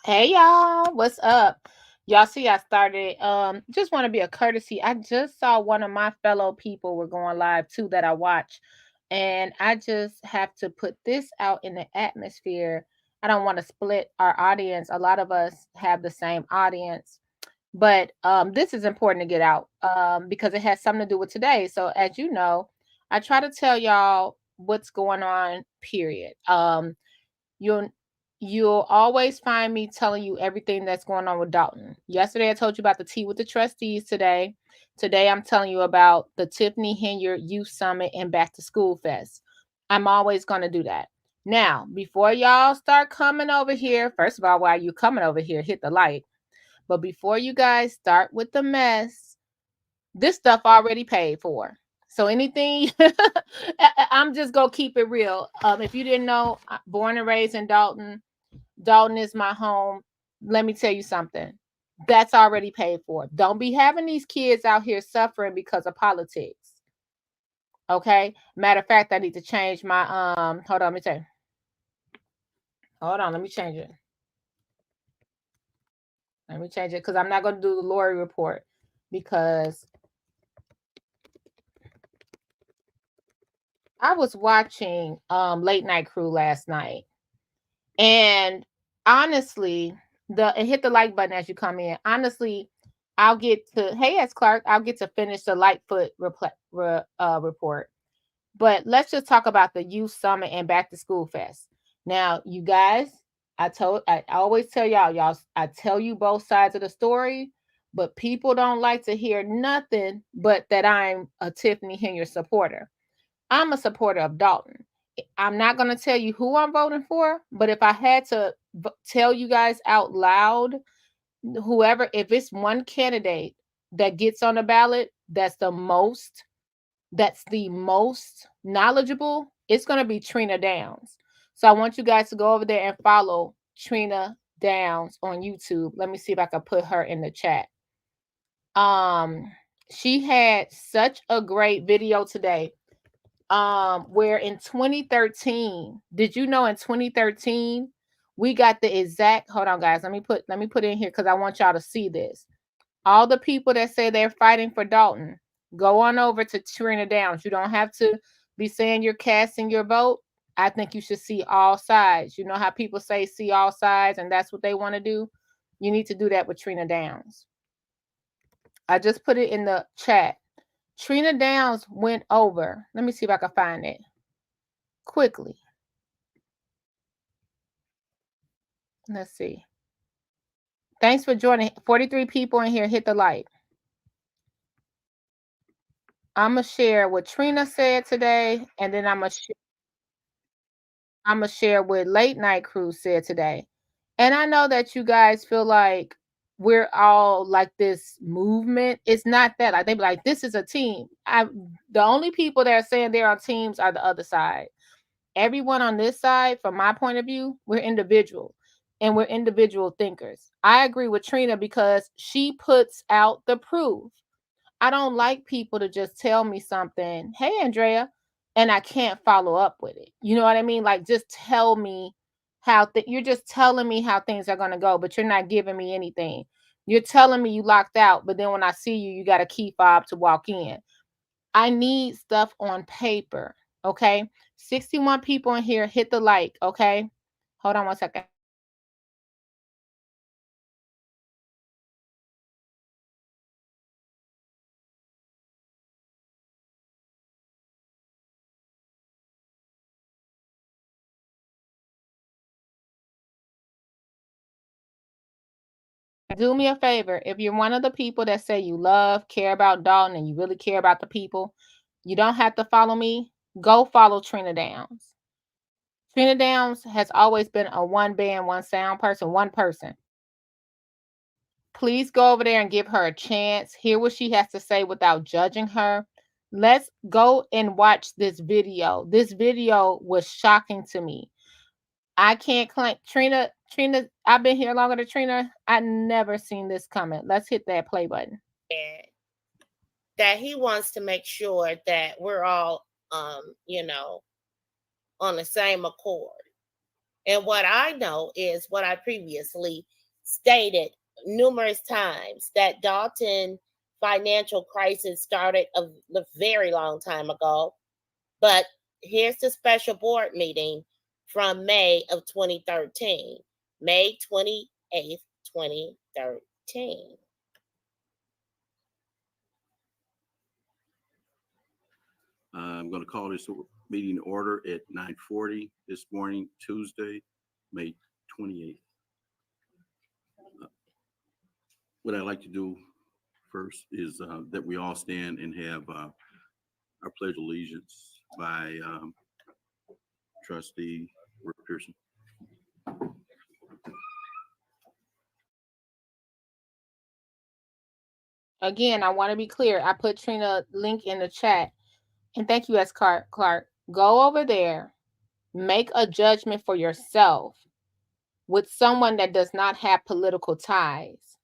Hey y'all, what's up? Y'all see I started just want to be a courtesy. I just saw one of my fellow people were going live too that I watch. And I just have to put this out in the atmosphere. I don't want to split our audience. A lot of us have the same audience. But this is important to get out because it has something to do with today. So as you know, I try to tell y'all what's going on, period. You'll you'll always find me telling you everything that's going on with Dalton. Yesterday I told you about the tea with the trustees today. Today I'm telling you about the Tiffany Henyard Youth Summit and Back to School Fest. I'm always going to do that. Now, before y'all start coming over here, first of all, while you coming over here, hit the like. But before you guys start with the mess, this stuff already paid for. So anything, I'm just gonna keep it real. If you didn't know, born and raised in Dalton. Dalton is my home. Let me tell you something. That's already paid for. Don't be having these kids out here suffering because of politics. Okay. Matter of fact, I need to change my hold on, let me tell you. Hold on, let me change it. Let me change it because I'm not gonna do the Lori report because I was watching Late Night Crew last night. And honestly, and hit the like button as you come in. Honestly, I'll get to hey as Clark, I'll get to finish the Lightfoot report. But let's just talk about the youth summit and back to school fest. Now, you guys, I always tell y'all, I tell you both sides of the story, but people don't like to hear nothing but that I'm a Tiffany Henyard supporter. I'm a supporter of Dalton. I'm not going to tell you who I'm voting for, but if I had to tell you guys out loud, whoever, if it's one candidate that gets on the ballot that's the most knowledgeable, it's going to be Trina Downs. So I want you guys to go over there and follow Trina Downs on YouTube. Let me see if I can put her in the chat. Um, she had such a great video today. Where in 2013, did you know in 2013 we got the exact hold on guys, let me put in here because I want y'all to see this. All the people that say they're fighting for Dalton, go on over to Trina Downs. You don't have to be saying you're casting your vote. I think you should see all sides. You know how people say see all sides and that's what they want to do. You need to do that with Trina Downs. I just put it in the chat. Trina Downs went over. Let me see if I can find it quickly. Let's see. Thanks for joining. 43 people in here. Hit the like. I'm gonna share what Trina said today, and then I'm gonna share what Late Night Crew said today. And I know that you guys feel like we're all like this movement. It's not that. Like they be like, this is a team. The only people that are saying they're on teams are the other side. Everyone on this side, from my point of view, we're individual and we're individual thinkers. I agree with Trina because she puts out the proof. I don't like people to just tell me something, hey, Andrea, and I can't follow up with it. You know what I mean? Like, just tell me you're just telling me how things are going to go, but you're not giving me anything. You're telling me you locked out, but then when I see you, you got a key fob to walk in. I need stuff on paper. Okay. 61 people in here. Hit the like. Okay. Hold on one second. Do me a favor. If you're one of the people that say you love, care about Dalton, and you really care about the people, you don't have to follow me. Go follow Trina Downs. Trina Downs has always been a one band, one sound person, one person. Please go over there and give her a chance. Hear what she has to say without judging her. Let's go and watch this video. This video was shocking to me. I can't claim Trina, I've been here longer than Trina. I never seen this coming. Let's hit that play button. That he wants to make sure that we're all on the same accord. And what I know is what I previously stated numerous times, that Dalton financial crisis started a very long time ago. But here's the special board meeting from May of 2013, May 28th, 2013. I'm going to call this meeting to order at 9:40 this morning, Tuesday, May 28th. What I'd like to do first is that we all stand and have our pledge of allegiance by Trustee Pearson. Again, I want to be clear. I put Trina link in the chat. And thank you, S. Clark. Go over there. Make a judgment for yourself with someone that does not have political ties.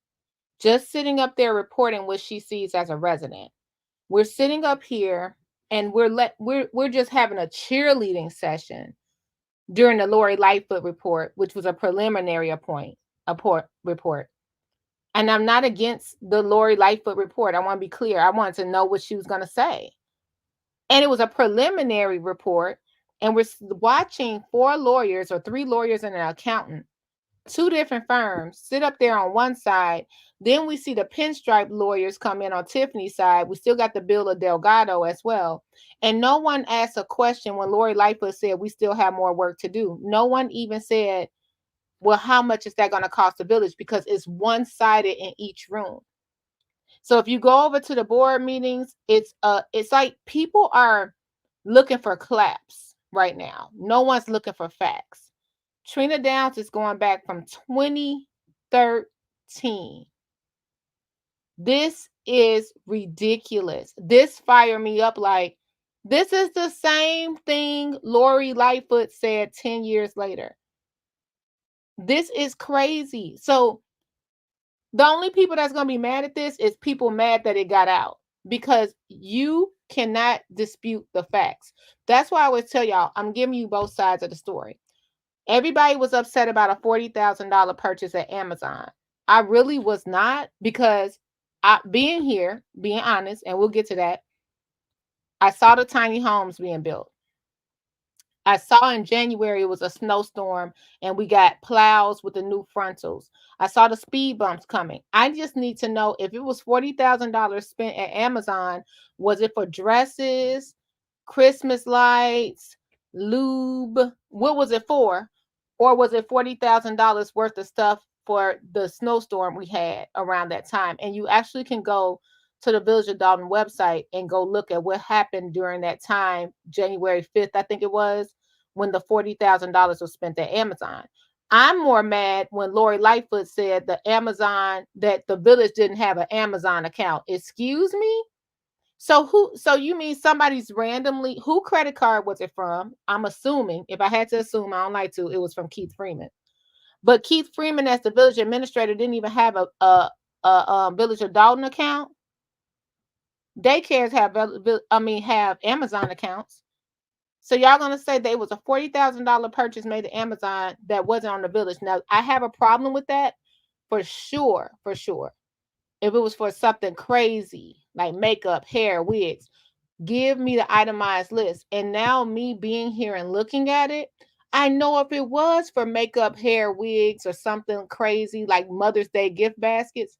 Just sitting up there reporting what she sees as a resident. We're sitting up here and we're just having a cheerleading session during the Lori Lightfoot report, which was a preliminary report. And I'm not against the Lori Lightfoot report. I want to be clear. I wanted to know what she was going to say. And it was a preliminary report. And we're watching 4 lawyers or 3 lawyers and an accountant, 2 different firms, sit up there on one side. Then we see the pinstripe lawyers come in on Tiffany's side. We still got the bill of Delgado as well. And no one asked a question when Lori Lightfoot said we still have more work to do. No one even said, well, how much is that going to cost the village? Because it's one-sided in each room. So if you go over to the board meetings, it's like people are looking for claps right now. No one's looking for facts. Trina Downs is going back from 2013. This is ridiculous. This fired me up like, this is the same thing Lori Lightfoot said 10 years later. This is crazy. So the only people that's going to be mad at this is people mad that it got out, because you cannot dispute the facts. That's why I always tell y'all, I'm giving you both sides of the story. Everybody was upset about a $40,000 purchase at Amazon. I really was not, because being here, being honest, and we'll get to that, I saw the tiny homes being built. I saw in January it was a snowstorm and we got plows with the new frontals. I saw the speed bumps coming. I just need to know, if it was $40,000 spent at Amazon, was it for dresses, Christmas lights, lube? What was it for? Or was it $40,000 worth of stuff for the snowstorm we had around that time? And you actually can go to the Village of Dalton website and go look at what happened during that time, January 5th, I think it was, when the $40,000 was spent at Amazon. I'm more mad when Lori Lightfoot said that the village didn't have an Amazon account. Excuse me? So you mean somebody's randomly, who credit card was it from? I'm assuming, if I had to assume, I don't like to, it was from Keith Freeman. But Keith Freeman, as the village administrator, didn't even have a Village of Dalton account. Daycares have Amazon accounts. So y'all gonna say there was a $40,000 purchase made at Amazon that wasn't on the village? Now I have a problem with that for sure. If it was for something crazy like makeup, hair, wigs, give me the itemized list. And now me being here and looking at it, I know if it was for makeup, hair, wigs, or something crazy like Mother's Day gift baskets,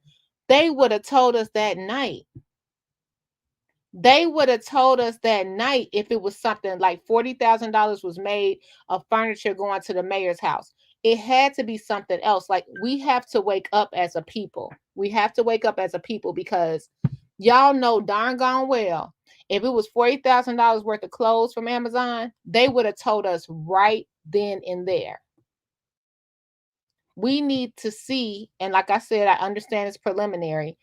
they would have told us that night. They would have told us that night if it was something like $40,000 was made of furniture going to the mayor's house. It had to be something else. Like, we have to wake up as a people. We have to wake up as a people, because y'all know darn gone well, if it was $40,000 worth of clothes from Amazon, they would have told us right then and there. We need to see, and like I said, I understand it's preliminary.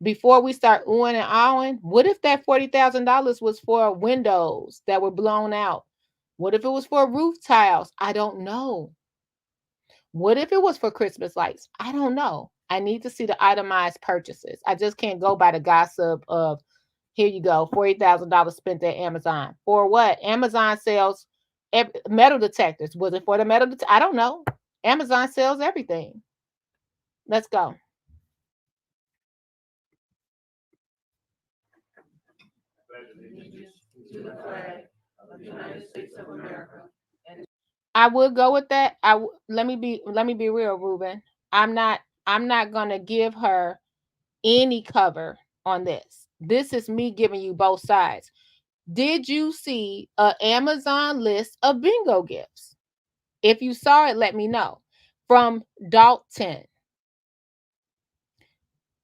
Before we start oohing and ahhing, what if that $40,000 was for windows that were blown out? What if it was for roof tiles? I don't know. What if it was for Christmas lights? I don't know. I need to see the itemized purchases. I just can't go by the gossip of, here you go, $40,000 spent at Amazon. For what? Amazon sells metal detectors. Was it for the metal I don't know. Amazon sells everything. Let's go. I would go with that. Let me be real, Ruben. I'm not gonna give her any cover on this. This is me giving you both sides. Did you see an Amazon list of bingo gifts? If you saw it, let me know. From Dalton.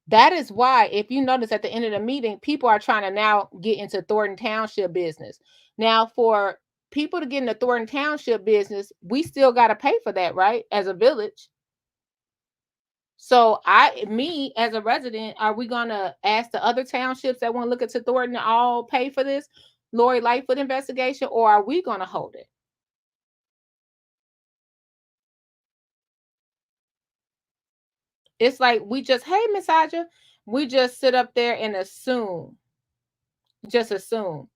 That is why, if you notice at the end of the meeting, people are trying to now get into Thornton Township business. Now, for people to get into Thornton Township business, we still got to pay for that, right? As a village. So me as a resident, are we going to ask the other townships that want to look into Thornton to all pay for this Lori Lightfoot investigation, or are we going to hold it? It's like hey, Miss Aja, we just sit up there and assume. Just assume.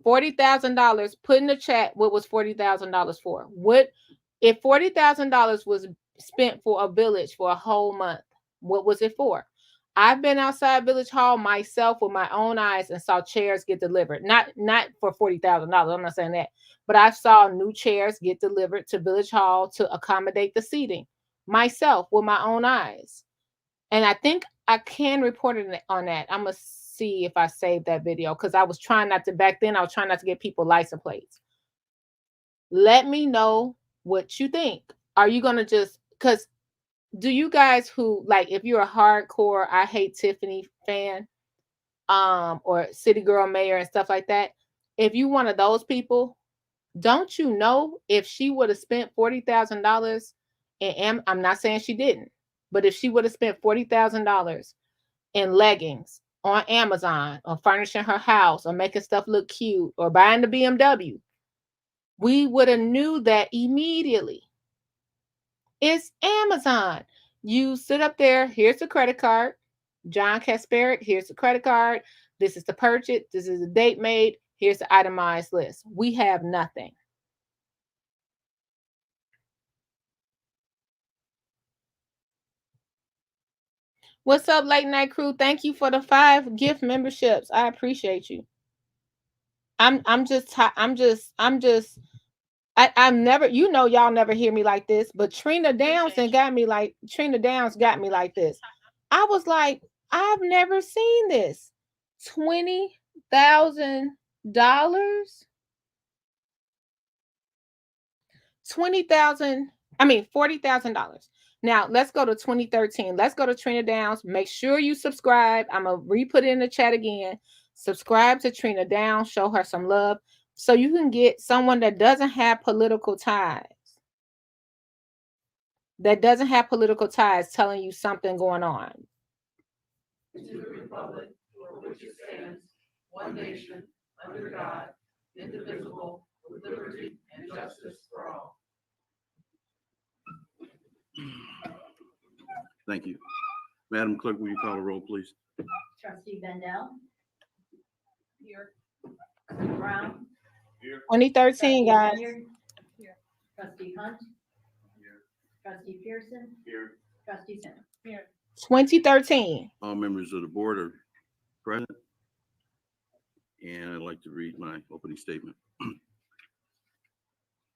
$40,000. Put in the chat what was $40,000 for. What if $40,000 was spent for a village for a whole month? What was it for? I've been outside Village Hall myself with my own eyes and saw chairs get delivered. Not for $40,000. I'm not saying that, but I saw new chairs get delivered to Village Hall to accommodate the seating myself with my own eyes. And I think I can report it on that. I'm gonna see if I saved that video because I was trying not to back then. I was trying not to get people license plates. Let me know what you think. Are you gonna because do you guys who like if you're a hardcore I hate Tiffany fan, or City Girl Mayor and stuff like that, if you one of those people, don't you know if she would have spent $40,000 and I'm not saying she didn't, but if she would have spent $40,000 in leggings on Amazon or furnishing her house or making stuff look cute or buying the BMW, we would have knew that immediately. It's Amazon. You sit up there, here's the credit card. John Kasperick, here's the credit card. This is the purchase. This is the date made. Here's the itemized list. We have nothing. What's up, Late Night Crew? Thank you for the 5 gift memberships. I appreciate you. I'm never, y'all never hear me like this, but Trina Downs got me like this. I was like, I've never seen this. $20,000. $40,000. Now let's go to 2013. Let's go to Trina Downs. Make sure you subscribe. I'm gonna re-put it in the chat again. Subscribe to Trina Downs. Show her some love so you can get someone that doesn't have political ties. Telling you something going on. To the republic for which it stands, one nation, under God, indivisible, with liberty and justice for all. Thank you. Madam Clerk, will you call the roll, please? Trustee Bendel. Here. Brown. Here. 2013, guys. Here. Trustee Hunt. Here. Trustee Pearson. Here. Trustee Simmons. Here. 2013. All members of the board are present. And I'd like to read my opening statement.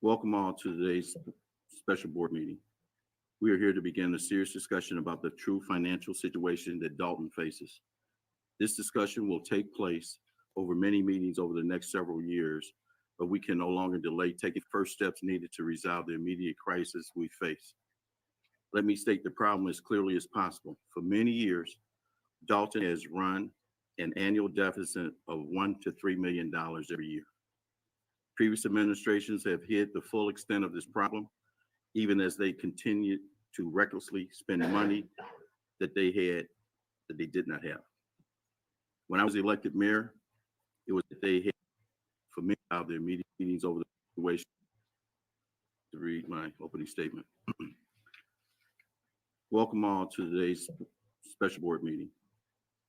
Welcome all to today's special board meeting. We are here to begin a serious discussion about the true financial situation that Dalton faces. This discussion will take place over many meetings over the next several years, but we can no longer delay taking first steps needed to resolve the immediate crisis we face. Let me state the problem as clearly as possible. For many years, Dalton has run an annual deficit of $1 to $3 million every year. Previous administrations have hid the full extent of this problem, even as they continued to recklessly spend money that they did not have. When I was elected mayor, it was that they had for me out their meetings over the situation. To read my opening statement. Welcome all to today's special board meeting.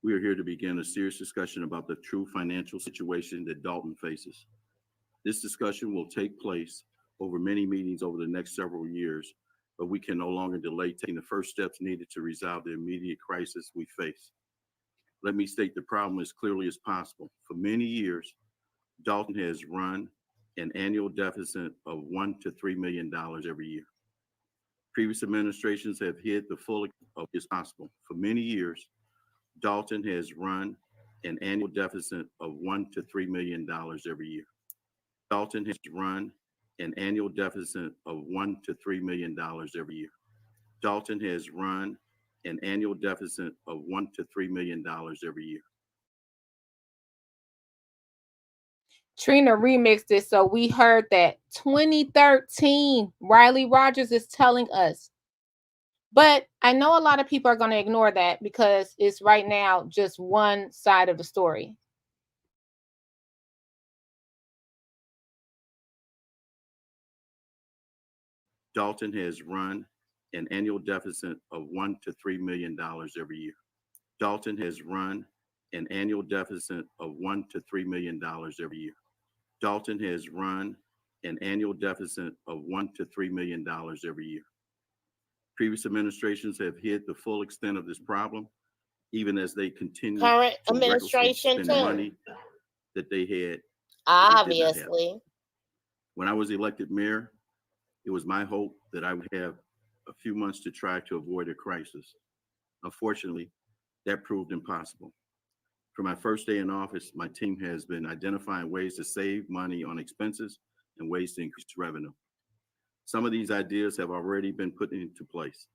We are here to begin a serious discussion about the true financial situation that Dalton faces. This discussion will take place over many meetings over the next several years, but we can no longer delay taking the first steps needed to resolve the immediate crisis we face. Let me state the problem as clearly as possible. For many years, Dalton has run an annual deficit of $1 to $3 million every year. Previous administrations have hid the full of as possible. For many years, Dalton has run an annual deficit of $1 to $3 million every year. Dalton has run an annual deficit of $1 to $3 million every year. Dalton has run an annual deficit of $1 to $3 million every year. Trina remixed it, so we heard that 2013. Riley Rogers is telling us. But I know a lot of people are going to ignore that because it's right now just one side of the story. Dalton has run an annual deficit of $1 to $3 million every year. Dalton has run an annual deficit of $1 to $3 million every year. Dalton has run an annual deficit of $1 to $3 million every year. Previous administrations have hid the full extent of this problem, even as they continue Current to administration spend too. money that they had. Obviously. When I was elected mayor, it was my hope that I would have a few months to try to avoid a crisis. Unfortunately, that proved impossible. From my first day in office, my team has been identifying ways to save money on expenses and ways to increase revenue. Some of these ideas have already been put into place.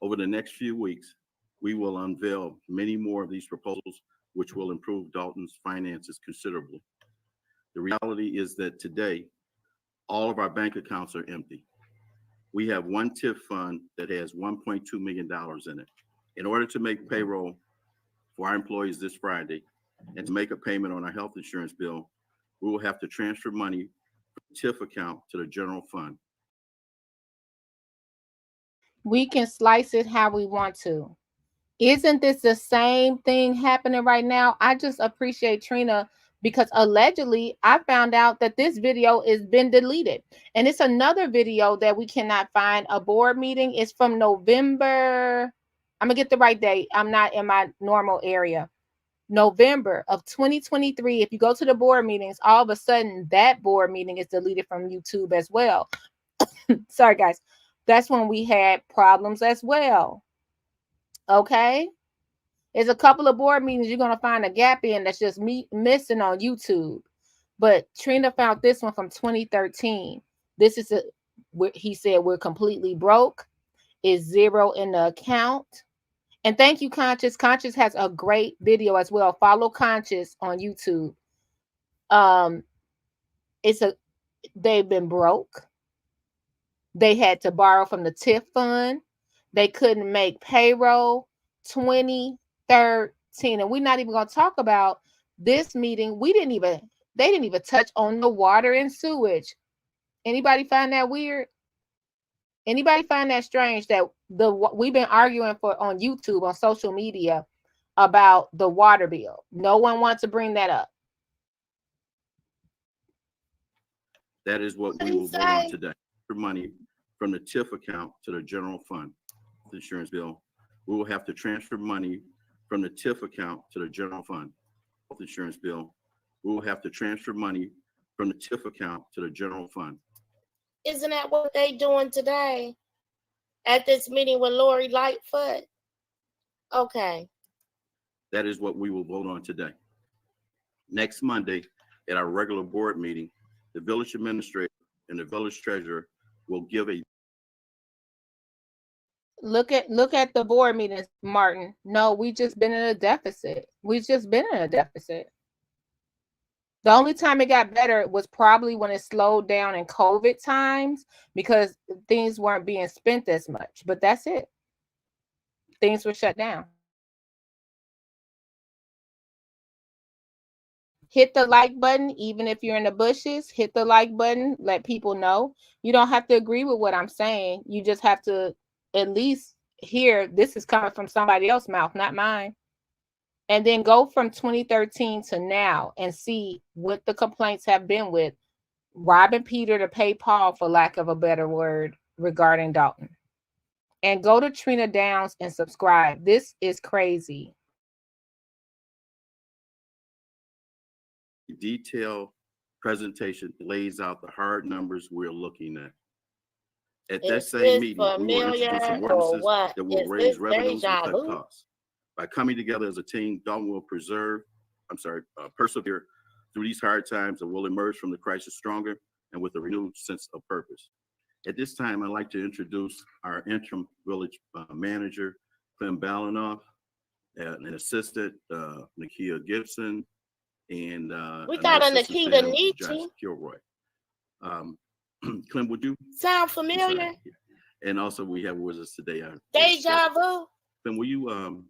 Over the next few weeks, we will unveil many more of these proposals, which will improve Dalton's finances considerably. The reality is that today, all of our bank accounts are empty. We have one TIF fund that has $1.2 million in it. In order to make payroll for our employees this Friday and to make a payment on our health insurance bill, we will have to transfer money from the TIF account to the general fund. We can slice it how we want to. Isn't this the same thing happening right now? I just appreciate Trina because allegedly I found out that this video has been deleted. And it's another video that we cannot find. A board meeting is from November. I'm going to get the right date. I'm not in my normal area. November of 2023. If you go to the board meetings, all of a sudden that board meeting is deleted from YouTube as well. Sorry, guys. That's when we had problems as well. Okay. There's a couple of board meetings you're going to find a gap in that's just missing on YouTube. But Trina found this one from 2013. This is he said we're completely broke. Is zero in the account. And thank you, Conscious. Conscious has a great video as well. Follow Conscious on YouTube. They've been broke. They had to borrow from the TIF fund. They couldn't make payroll. 2013. And we're not even going to talk about this meeting. They didn't even touch on the water and sewage. Anybody find that weird? Anybody find that strange that we've been arguing on YouTube, on social media about the water bill? No one wants to bring that up. That is what we will vote on today. For money from the TIF account to the general fund, the insurance bill. We will have to transfer money from the TIF account to the general fund, health insurance bill. We will have to transfer money from the TIF account to the general fund. Isn't that what they doing today at this meeting with Lori Lightfoot? Okay. That is what we will vote on today. Next Monday at our regular board meeting, the village administrator and the village treasurer will give a look at the board meetings, Martin. No, we just been in a deficit. We've just been in a deficit. The only time it got better was probably when it slowed down in COVID times because things weren't being spent as much. But that's it. Things were shut down. Hit the like button, even if you're in the bushes. Hit the like button. Let people know. You don't have to agree with what I'm saying. You just have to at least hear this is coming from somebody else's mouth, not mine. And then go from 2013 to now and see what the complaints have been with robbing Peter to pay Paul, for lack of a better word, regarding Dalton. And go to Trina Downs and subscribe. This is crazy. Detailed presentation lays out the hard numbers we're looking at. At that same meeting, we will introduce some ordinances that will raise revenues and cut costs. By coming together as a team, Dalton will persevere through these hard times and will emerge from the crisis stronger and with a renewed sense of purpose. At this time, I'd like to introduce our interim village manager, Clem Balinoff, an assistant, Nakia Gibson, and we got a Nikita Nietzsche. Kilroy. Clem, would you? Sound familiar? And also we have with us today. Deja vu. Clem, will you,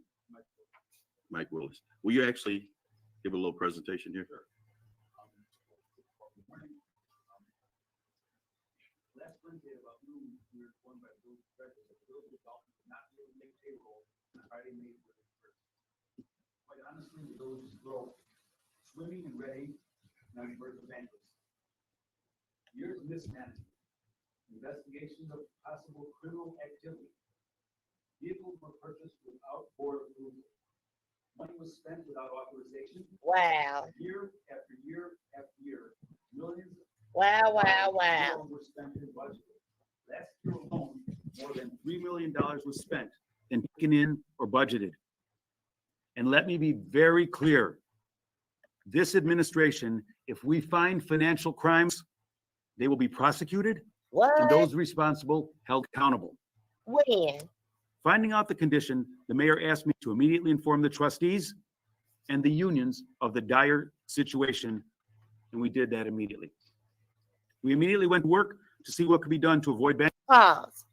Mike Willis, will you actually give a little presentation here? Last Wednesday about noon, we were informed by the village president that the village of Dolton could not be able to make payroll on Friday, May 31st. Quite honestly, the village is broke, swimming in red ink, now you've heard of bankruptcy. Years of mismanagement, investigations of possible criminal activity. Vehicles were purchased without board approval. Money was spent without authorization. Wow. Year after year after year, millions. Wow. Were spent in budget. Last year alone, more than $3 million was spent and taken in or budgeted. And let me be very clear. This administration, if we find financial crimes, they will be prosecuted and those responsible held accountable. When? Finding out the condition, the mayor asked me to immediately inform the trustees and the unions of the dire situation, and we did that immediately. We immediately went to work to see what could be done to avoid bankruptcy. Pause.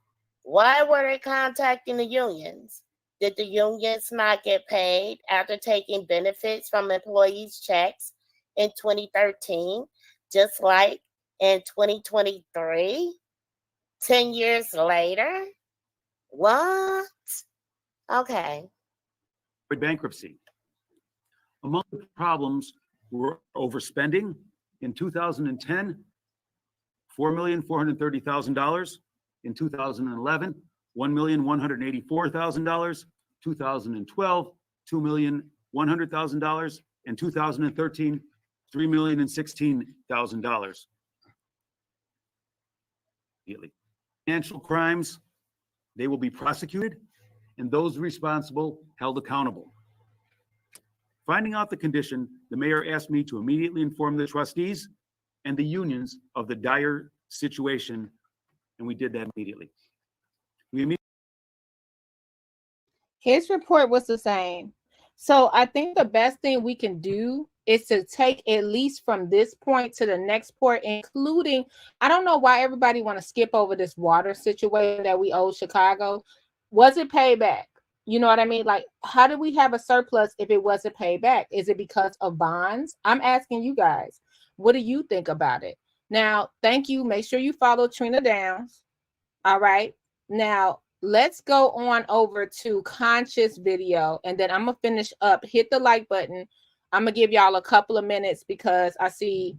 Why were they contacting the unions? Did the unions not get paid after taking benefits from employees' checks in 2013, just like in 2023? 10 years later? What? Okay. Bankruptcy. Among the problems were overspending in 2010, $4,430,000. In 2011, $1,184,000. 2012, $2,100,000. And 2013, $3,016,000. Financial crimes, they will be prosecuted and those responsible held accountable. Finding out the condition, the mayor asked me to immediately inform the trustees and the unions of the dire situation, and we did that immediately. His report was the same. So I think the best thing we can do is to take at least from this point to the next point, including, I don't know why everybody want to skip over this water situation that we owe Chicago. Was it paid back? You know what I mean? Like, how do we have a surplus if it wasn't paid back? Is it because of bonds? I'm asking you guys, what do you think about it? Now, thank you. Make sure you follow Trina Downs. All right. Now, let's go on over to Conscious video, and then I'm going to finish up. Hit the like button. I'm going to give y'all a couple of minutes because I see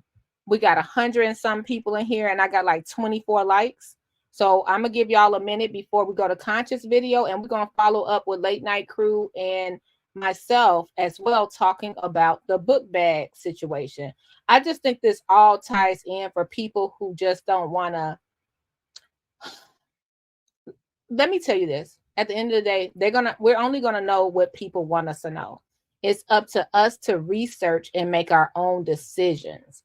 we got 100 and some people in here, and I got like 24 likes. So I'm going to give y'all a minute before we go to Conscious video, and we're going to follow up with Late Night Crew and myself as well, talking about the book bag situation. I just think this all ties in for people who just don't want to. Let me tell you this. At the end of the day, we're only going to know what people want us to know. It's up to us to research and make our own decisions.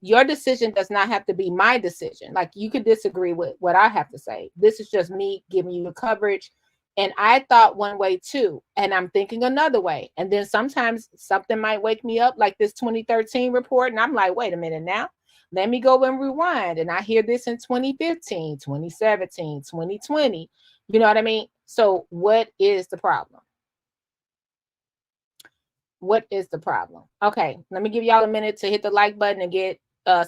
Your decision does not have to be my decision. Like, you could disagree with what I have to say. This is just me giving you the coverage. And I thought one way too, and I'm thinking another way. And then sometimes something might wake me up, like this 2013 report. And I'm like, wait a minute now. Let me go and rewind. And I hear this in 2015, 2017, 2020. You know what I mean? So what is the problem? What is the problem? Okay, let me give y'all a minute to hit the like button and get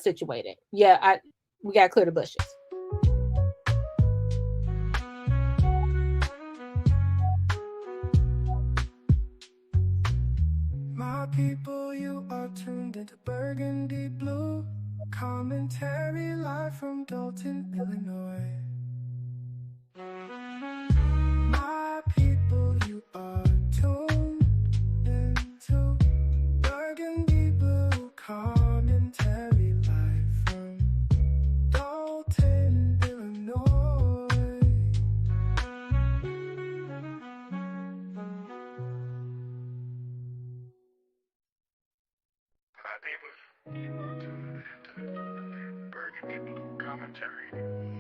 situated. Yeah, we got to clear the bushes. My people, you are tuned into Burgundy Blue. Commentary live from Dolton, Illinois. My people, you are tuned into Burgundy Blue Commentary live from Dolton, Illinois. My people, you are tuned into Burgundy Blue Commentary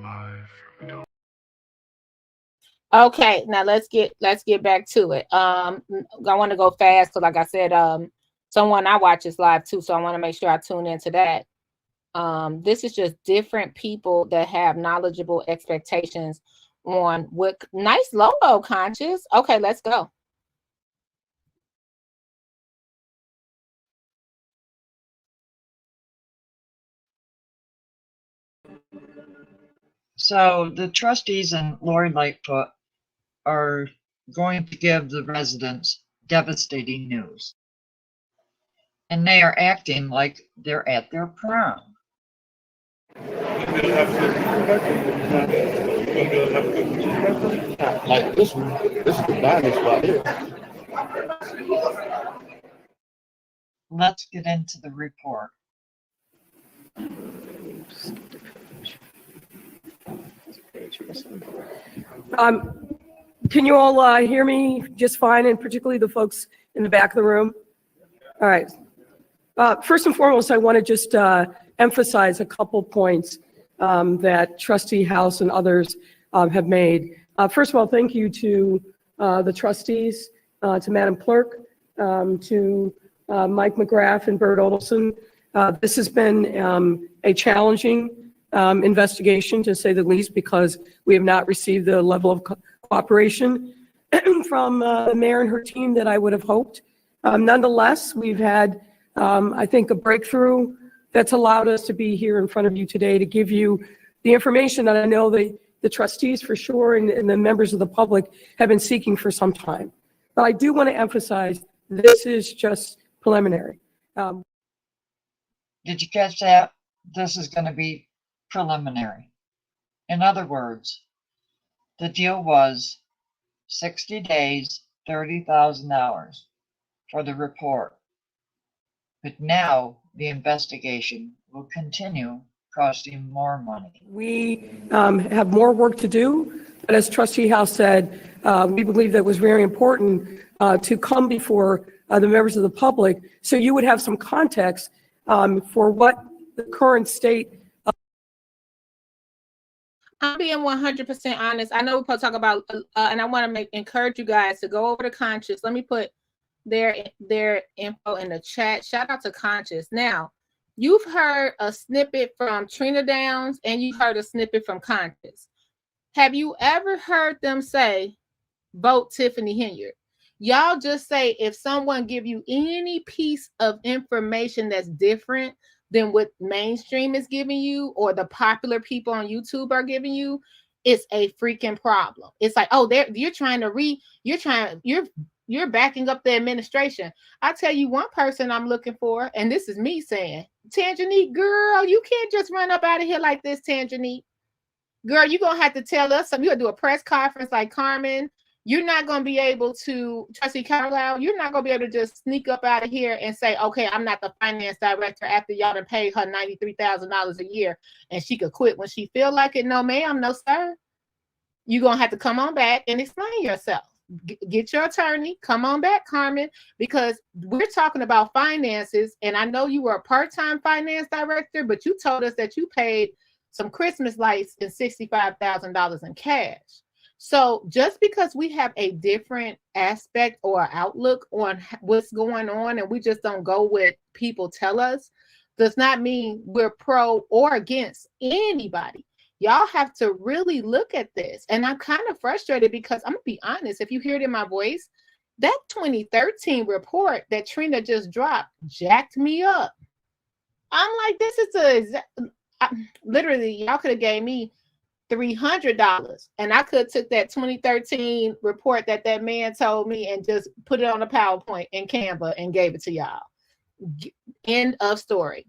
live from Dolton. Okay, now let's get back to it. I want to go fast because, like I said, someone I watch is live too, so I want to make sure I tune into that. This is just different people that have knowledgeable expectations on what nice logo, Conscious. Okay, let's go. So the trustees and Lori Lightfoot are going to give the residents devastating news. And they are acting like they're at their prom. Like this one, this is the diamond spot here. Let's get into the report. Can you all hear me just fine, and particularly the folks in the back of the room? All right. First and foremost, I want to just emphasize a couple points that Trustee House and others have made. First of all, thank you to the trustees, to Madam Clerk, to Mike McGrath and Bert Odelson. This has been a challenging investigation, to say the least, because we have not received the level of cooperation from the mayor and her team that I would have hoped. Nonetheless, we've had, I think, a breakthrough that's allowed us to be here in front of you today to give you the information that I know the trustees for sure and the members of the public have been seeking for some time. But I do want to emphasize this is just preliminary. Did you catch that? This is going to be preliminary. In other words, the deal was 60 days, $30,000 for the report. But now the investigation will continue, costing more money. We have more work to do, but as Trustee House said, we believe that it was very important to come before the members of the public so you would have some context for what the current state. I'm being 100% honest. I know we're supposed to talk about, and I want to encourage you guys to go over to Conscious. Let me put their info in the chat. Shout out to Conscious. Now, you've heard a snippet from Trina Downs and you heard a snippet from Conscious. Have you ever heard them say, vote Tiffany Henyard? Y'all just say, if someone give you any piece of information that's different than what mainstream is giving you or the popular people on YouTube are giving you, it's a freaking problem. It's like, oh, you're backing up the administration. I tell you one person I'm looking for, and this is me saying, Tanjanique, girl, you can't just run up out of here like this, Tanjanique. Girl, you're going to have to tell us something. You're going to do a press conference like Carmen. You're not going to be able to, Trustee Carlisle, you're not going to be able to just sneak up out of here and say, okay, I'm not the finance director after y'all done paid her $93,000 a year and she could quit when she feel like it. No, ma'am, no, sir. You're going to have to come on back and explain yourself. Get your attorney, come on back, Carmen, because we're talking about finances. And I know you were a part-time finance director, but you told us that you paid some Christmas lights and $65,000 in cash. So just because we have a different aspect or outlook on what's going on and we just don't go with people tell us, does not mean we're pro or against anybody. Y'all have to really look at this. And I'm kind of frustrated because I'm going to be honest, if you hear it in my voice, that 2013 report that Trina just dropped jacked me up. I'm like, this is literally, y'all could have gave me $300 and I could have took that 2013 report that man told me and just put it on a PowerPoint in Canva and gave it to y'all. End of story.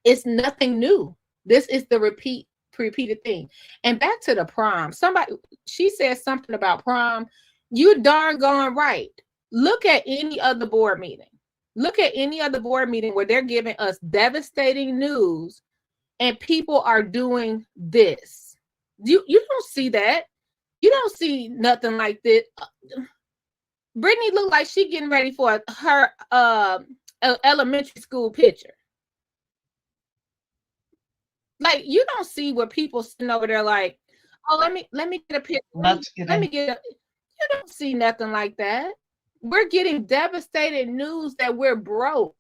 It's nothing new. This is the repeated thing. And back to the prom. She said something about prom. You darn gone right. Look at any other board meeting. Look at any other board meeting where they're giving us devastating news and people are doing this. You don't see that. You don't see nothing like this. Brittany looked like she getting ready for her elementary school picture. Like, you don't see where people sitting over there like, oh, let me get a picture. Let me get a. You don't see nothing like that. We're getting devastated news that we're broke.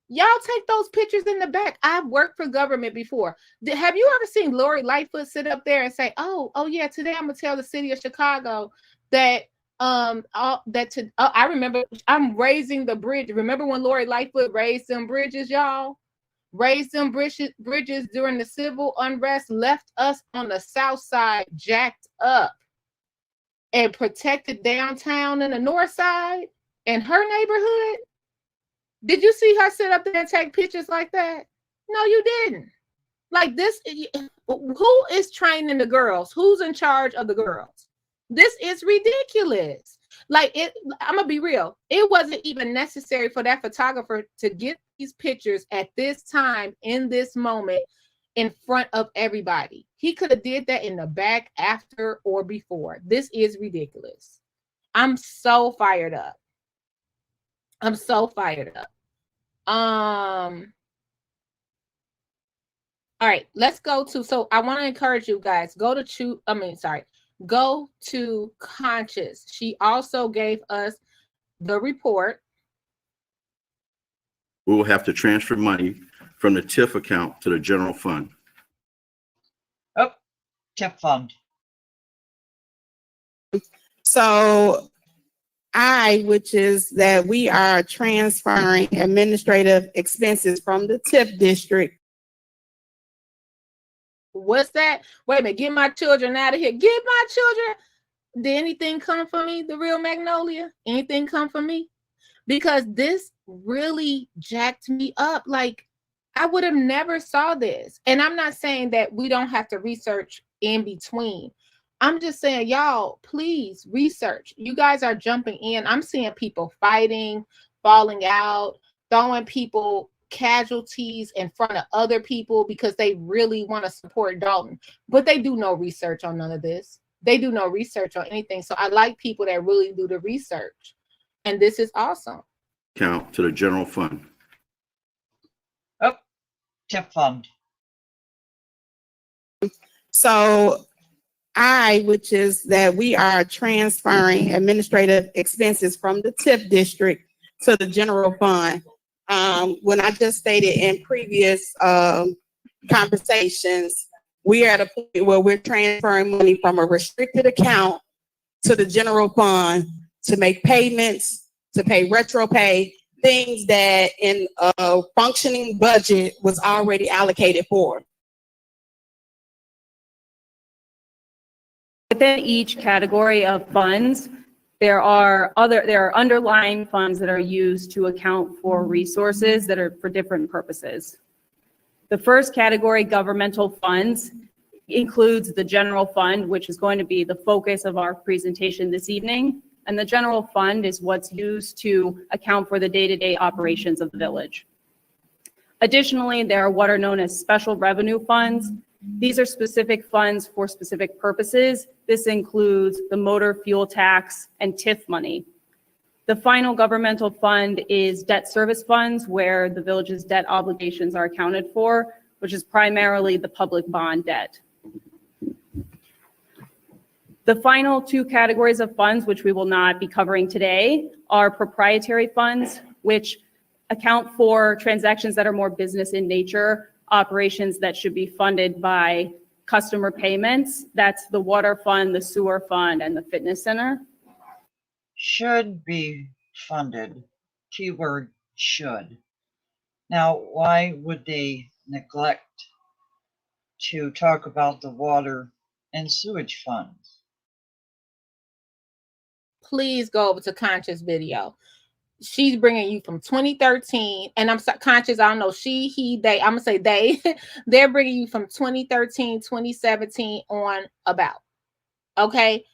Y'all take those pictures in the back. I've worked for government before. Have you ever seen Lori Lightfoot sit up there and say, oh yeah, today I'm gonna tell the city of Chicago that I remember I'm raising the bridge. Remember when Lori Lightfoot raised them bridges, y'all? Raised them bridges during the civil unrest, left us on the south side jacked up, and protected downtown in the north side in her neighborhood. Did you see her sit up there and take pictures like that? No, you didn't. Like this, who is training the girls? Who's in charge of the girls? This is ridiculous. Like, I'm gonna be real. It wasn't even necessary for that photographer to get these pictures at this time, in this moment, in front of everybody. He could have did that in the back, after, or before. This is ridiculous. I'm so fired up. I'm so fired up. All right, let's go to, so I want to encourage you guys, go to Conscious. She also gave us the report. We will have to transfer money from the TIF account to the general fund. Oh, TIF fund. So which is that we are transferring administrative expenses from the TIF district. What's that? Wait a minute, get my children out of here. Get my children. Did anything come for me, the real Magnolia? Anything come for me? Because this really jacked me up. Like, I would have never saw this. And I'm not saying that we don't have to research in between. I'm just saying, y'all, please research. You guys are jumping in. I'm seeing people fighting, falling out, throwing people casualties in front of other people because they really want to support Dalton. But they do no research on none of this. They do no research on anything. So I like people that really do the research. And this is awesome. Count to the general fund. Oh, TIF fund. So which is that we are transferring administrative expenses from the TIF district to the general fund. When I just stated in previous conversations, we are at a point where we're transferring money from a restricted account to the general fund to make payments, to pay retro pay, things that in a functioning budget was already allocated for. Within each category of funds, there are underlying funds that are used to account for resources that are for different purposes. The first category, governmental funds, includes the general fund, which is going to be the focus of our presentation this evening. And the general fund is what's used to account for the day-to-day operations of the village. Additionally, there are what are known as special revenue funds. These are specific funds for specific purposes. This includes the motor fuel tax and TIF money. The final governmental fund is debt service funds, where the village's debt obligations are accounted for, which is primarily the public bond debt. The final two categories of funds, which we will not be covering today, are proprietary funds, which account for transactions that are more business in nature, operations that should be funded by customer payments. That's the water fund, the sewer fund, and the fitness center. Should be funded. Keyword should. Now, why would they neglect to talk about the water and sewage funds? Please go over to Conscious video. she's bringing you from 2013, and I'm conscious, I don't know, she, he, they, I'm gonna say they, they're bringing you from 2013, 2017 on about. Okay.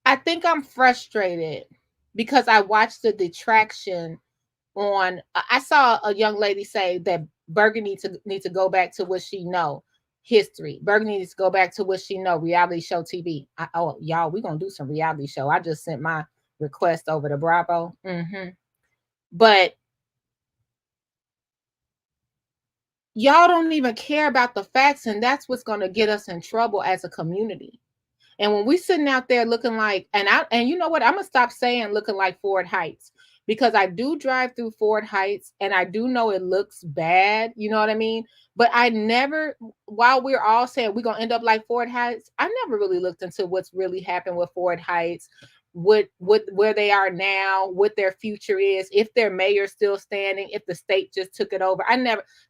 I think I'm frustrated because I watched the detraction on, I saw a young lady say that Burgundy needs to go back to what she know, history. Burgundy needs to go back to what she know, reality show TV. Oh, y'all, we're going to do some reality show. I just sent my request over to Bravo. But y'all don't even care about the facts, and that's what's going to get us in trouble as a community. And when we sitting out there looking like, and you know what, I'm gonna stop saying looking like Ford Heights, because I do drive through Ford Heights and I do know it looks bad, you know what I mean? But I never, while we're all saying we're gonna end up like Ford Heights, I never really looked into what's really happened with Ford Heights, what where they are now, what their future is, if their mayor's still standing, if the state just took it over.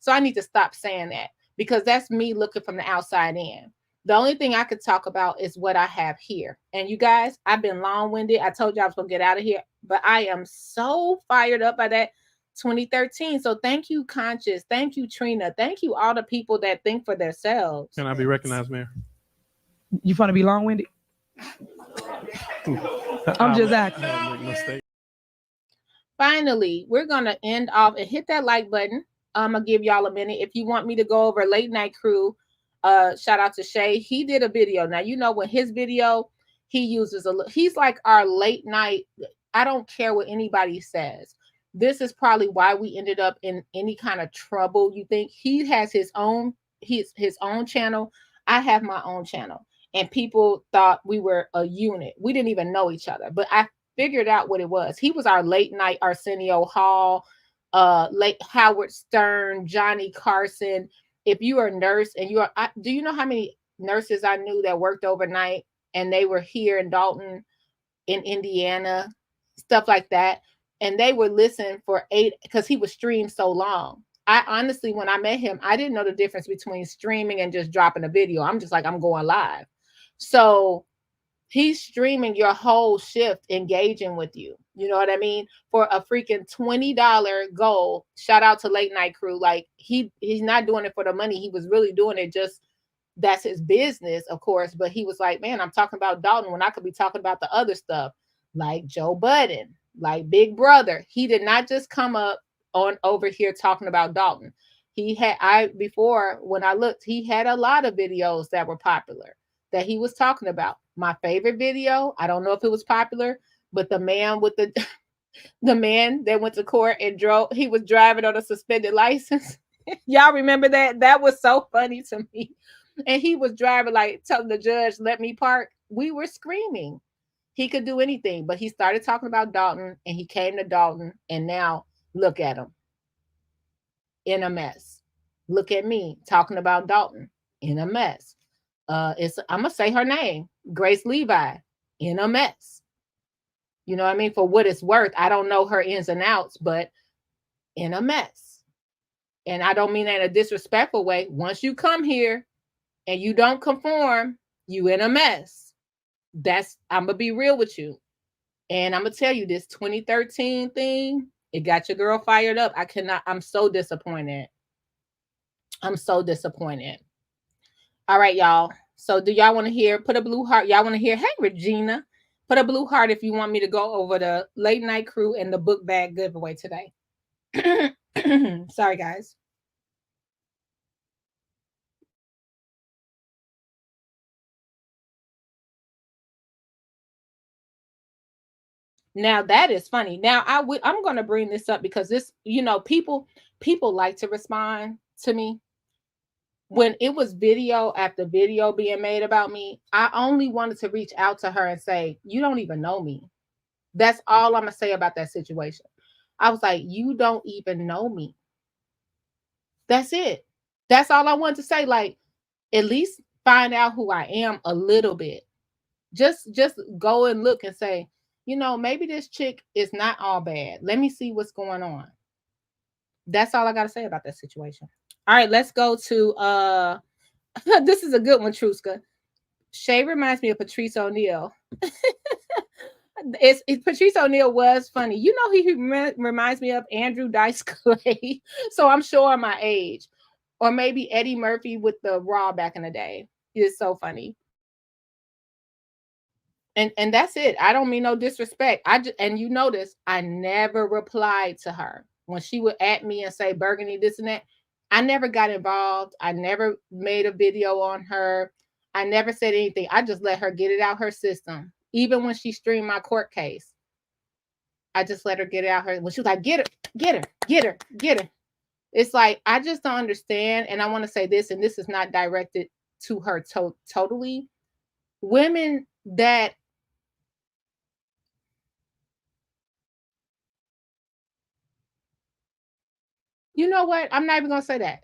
So I need to stop saying that, because that's me looking from the outside in. The only thing I could talk about is what I have here. And you guys, I've been long-winded. I told you I was going to get out of here, but I am so fired up by that 2013. So thank you, Conscious. Thank you, Trina. Thank you, all the people that think for themselves. Can I be recognized, Mayor? You want to be long-winded? I'm just asking. Finally, we're going to end off and hit that like button. I'm going to give y'all a minute. If you want me to go over Late Night Crew, shout out to Shay. He did a video. Now, you know, when his video, he uses he's like our late night. I don't care what anybody says. This is probably why we ended up in any kind of trouble. You think he has his own channel. I have my own channel, and people thought we were a unit. We didn't even know each other, but I figured out what it was. He was our late night Arsenio Hall, late Howard Stern, Johnny Carson. If you are a nurse and you are, do you know how many nurses I knew that worked overnight and they were here in Dalton, in Indiana, stuff like that. And they would listen for 8, because he would stream so long. I honestly, when I met him, I didn't know the difference between streaming and just dropping a video. I'm just like, I'm going live. So he's streaming your whole shift, engaging with you. You know what I mean? For a freaking $20 goal. Shout out to Late Night Crew. Like, he's not doing it for the money. He was really doing it just, that's his business, of course. But he was like, man, I'm talking about Dalton when I could be talking about the other stuff, like Joe Budden, like Big Brother. He did not just come up on over here talking about Dalton. Before, when I looked, he had a lot of videos that were popular that he was talking about. My favorite video, I don't know if it was popular, but the man with the man that went to court and he was driving on a suspended license. Y'all remember that? That was so funny to me. And he was driving, like telling the judge, let me park. We were screaming. He could do anything, but he started talking about Dalton, and he came to Dalton, and now look at him in a mess. Look at me talking about Dalton in a mess. I'm gonna say her name, Grace Levi, in a mess. You know what I mean? For what it's worth, I don't know her ins and outs, but in a mess. And I don't mean that in a disrespectful way. Once you come here and you don't conform, you in a mess. I'm gonna be real with you. And I'm gonna tell you, this 2013 thing, it got your girl fired up. I'm so disappointed. I'm so disappointed. All right, y'all. So do y'all want to hear, put a blue heart? Y'all want to hear, hey, Regina, put a blue heart if you want me to go over the Late Night Crew and the book bag giveaway today. Sorry, guys. Now that is funny. Now I'm going to bring this up because this, you know, people like to respond to me. When it was video after video being made about me, I only wanted to reach out to her and say, you don't even know me. That's all I'm going to say about that situation. I was like, you don't even know me. That's it. That's all I wanted to say. Like, at least find out who I am a little bit. Just go and look and say, you know, maybe this chick is not all bad. Let me see what's going on. That's all I got to say about that situation. All right, let's go to, this is a good one, Truska. Shay reminds me of Patrice O'Neal. Patrice O'Neal was funny. You know, he reminds me of Andrew Dice Clay. So I'm showing my age. Or maybe Eddie Murphy with the Raw back in the day. It's so funny. And that's it. I don't mean no disrespect. And you notice I never replied to her when she would at me and say Burgundy this and that. I never got involved. I never made a video on her. I never said anything. I just let her get it out her system. Even when she streamed my court case, I just let her get it out her. When she was like, get her. It's like, I just don't understand. And I want to say this, and this is not directed to her totally. Women that you know what? I'm not even going to say that.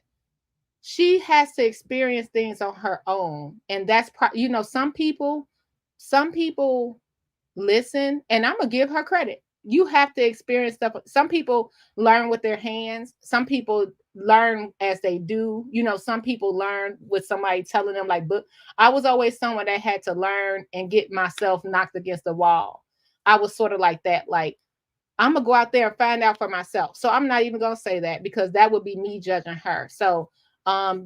She has to experience things on her own. And that's, some people listen, and I'm going to give her credit. You have to experience stuff. Some people learn with their hands. Some people learn as they do. Some people learn with somebody telling them, like, but I was always someone that had to learn and get myself knocked against the wall. I was sort of like that. Like, I'm going to go out there and find out for myself. So I'm not even going to say that because that would be me judging her. So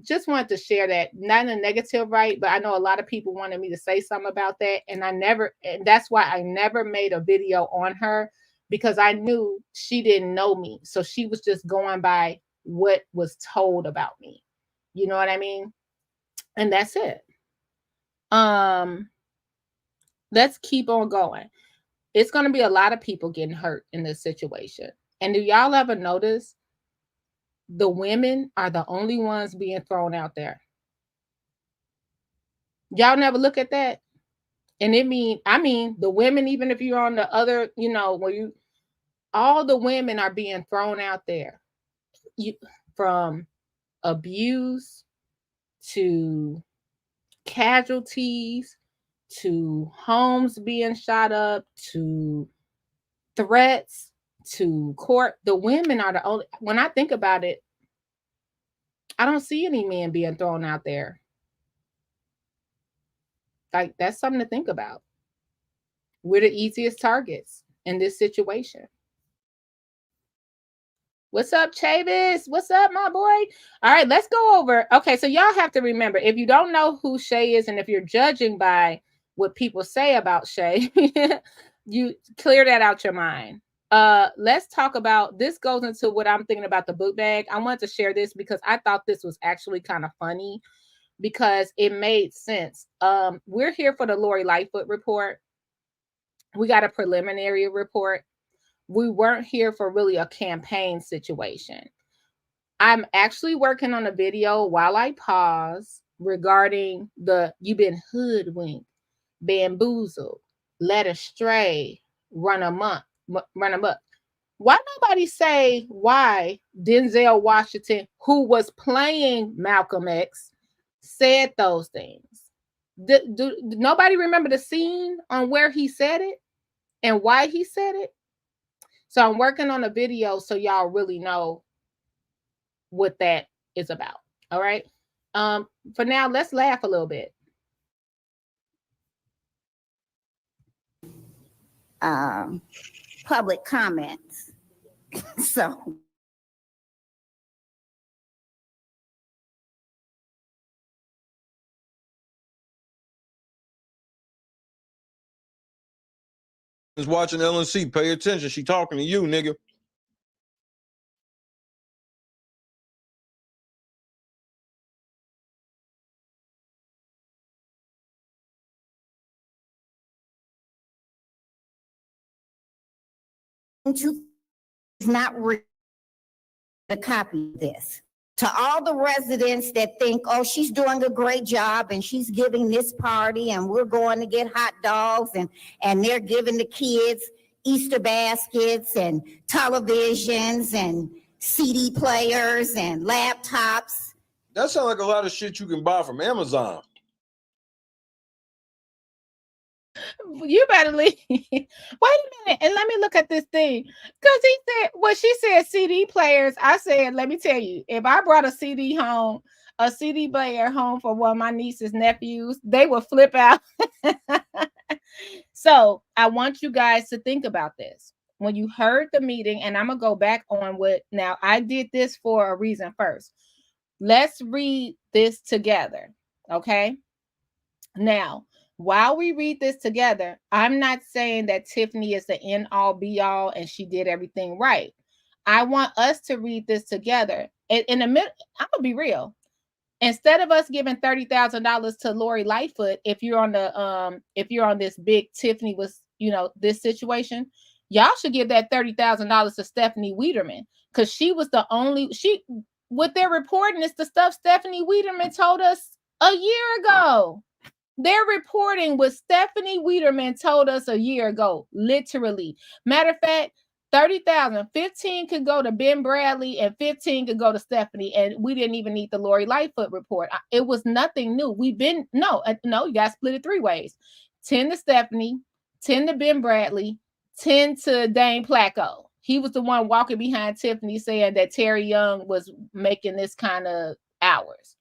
just wanted to share that, not in a negative, right? But I know a lot of people wanted me to say something about that. And that's why I never made a video on her, because I knew she didn't know me. So she was just going by what was told about me. You know what I mean? And that's it. Let's keep on going. It's going to be a lot of people getting hurt in this situation. And do y'all ever notice the women are the only ones being thrown out there? Y'all never look at that? And I mean, the women, even if you're on the other, all the women are being thrown out there. From abuse to casualties, to homes being shot up, to threats, to court. The women are the only, when I think about it, I don't see any men being thrown out there. Like, that's something to think about. We're the easiest targets in this situation. What's up, Chavis? What's up, my boy? All right, let's go over. Okay, so y'all have to remember, if you don't know who Shay is, and if you're judging by what people say about Shay, you clear that out your mind. Let's talk about, this goes into what I'm thinking about the book bag. I wanted to share this because I thought this was actually kind of funny because it made sense. We're here for the Lori Lightfoot report. We got a preliminary report. We weren't here for really a campaign situation. I'm actually working on a video while I pause regarding you've been hoodwinked, bamboozled, led astray, run amok. Why nobody say why Denzel Washington, who was playing Malcolm X, said those things? Nobody remember the scene on where he said it and why he said it? So I'm working on a video so y'all really know what that is about. All right. For now, let's laugh a little bit. Public comments. So. Is watching LNC. Pay attention. She talking to you, nigga. Is not real to copy this. To all the residents that think, oh, she's doing a great job and she's giving this party and we're going to get hot dogs and they're giving the kids Easter baskets and televisions and CD players and laptops. That sounds like a lot of shit you can buy from Amazon. You better leave. Wait a minute and let me look at this thing. Because she said CD players. I said, let me tell you, if I brought a CD home, a CD player home for one of my niece's nephews, they would flip out. So I want you guys to think about this. When you heard the meeting, and I'm going to go back on what, now I did this for a reason first. Let's read this together, okay? Now, while we read this together, I'm not saying that Tiffany is the end all be all and she did everything right. I want us to read this together. In a minute, I'm gonna be real. Instead of us giving $30,000 to Lori Lightfoot, if you're on this big Tiffany was, this situation, y'all should give that $30,000 to Stephanie Weiderman, because she was the only, what they're reporting is the stuff Stephanie Weiderman told us a year ago. They're reporting what Stephanie Weiderman told us a year ago, literally. Matter of fact, 30,000, 15 could go to Ben Bradley and 15 could go to Stephanie. And we didn't even need the Lori Lightfoot report. It was nothing new. You got to split it 3 ways. 10 to Stephanie, 10 to Ben Bradley, 10 to Dane Placco. He was the one walking behind Tiffany saying that Terry Young was making this kind of hours.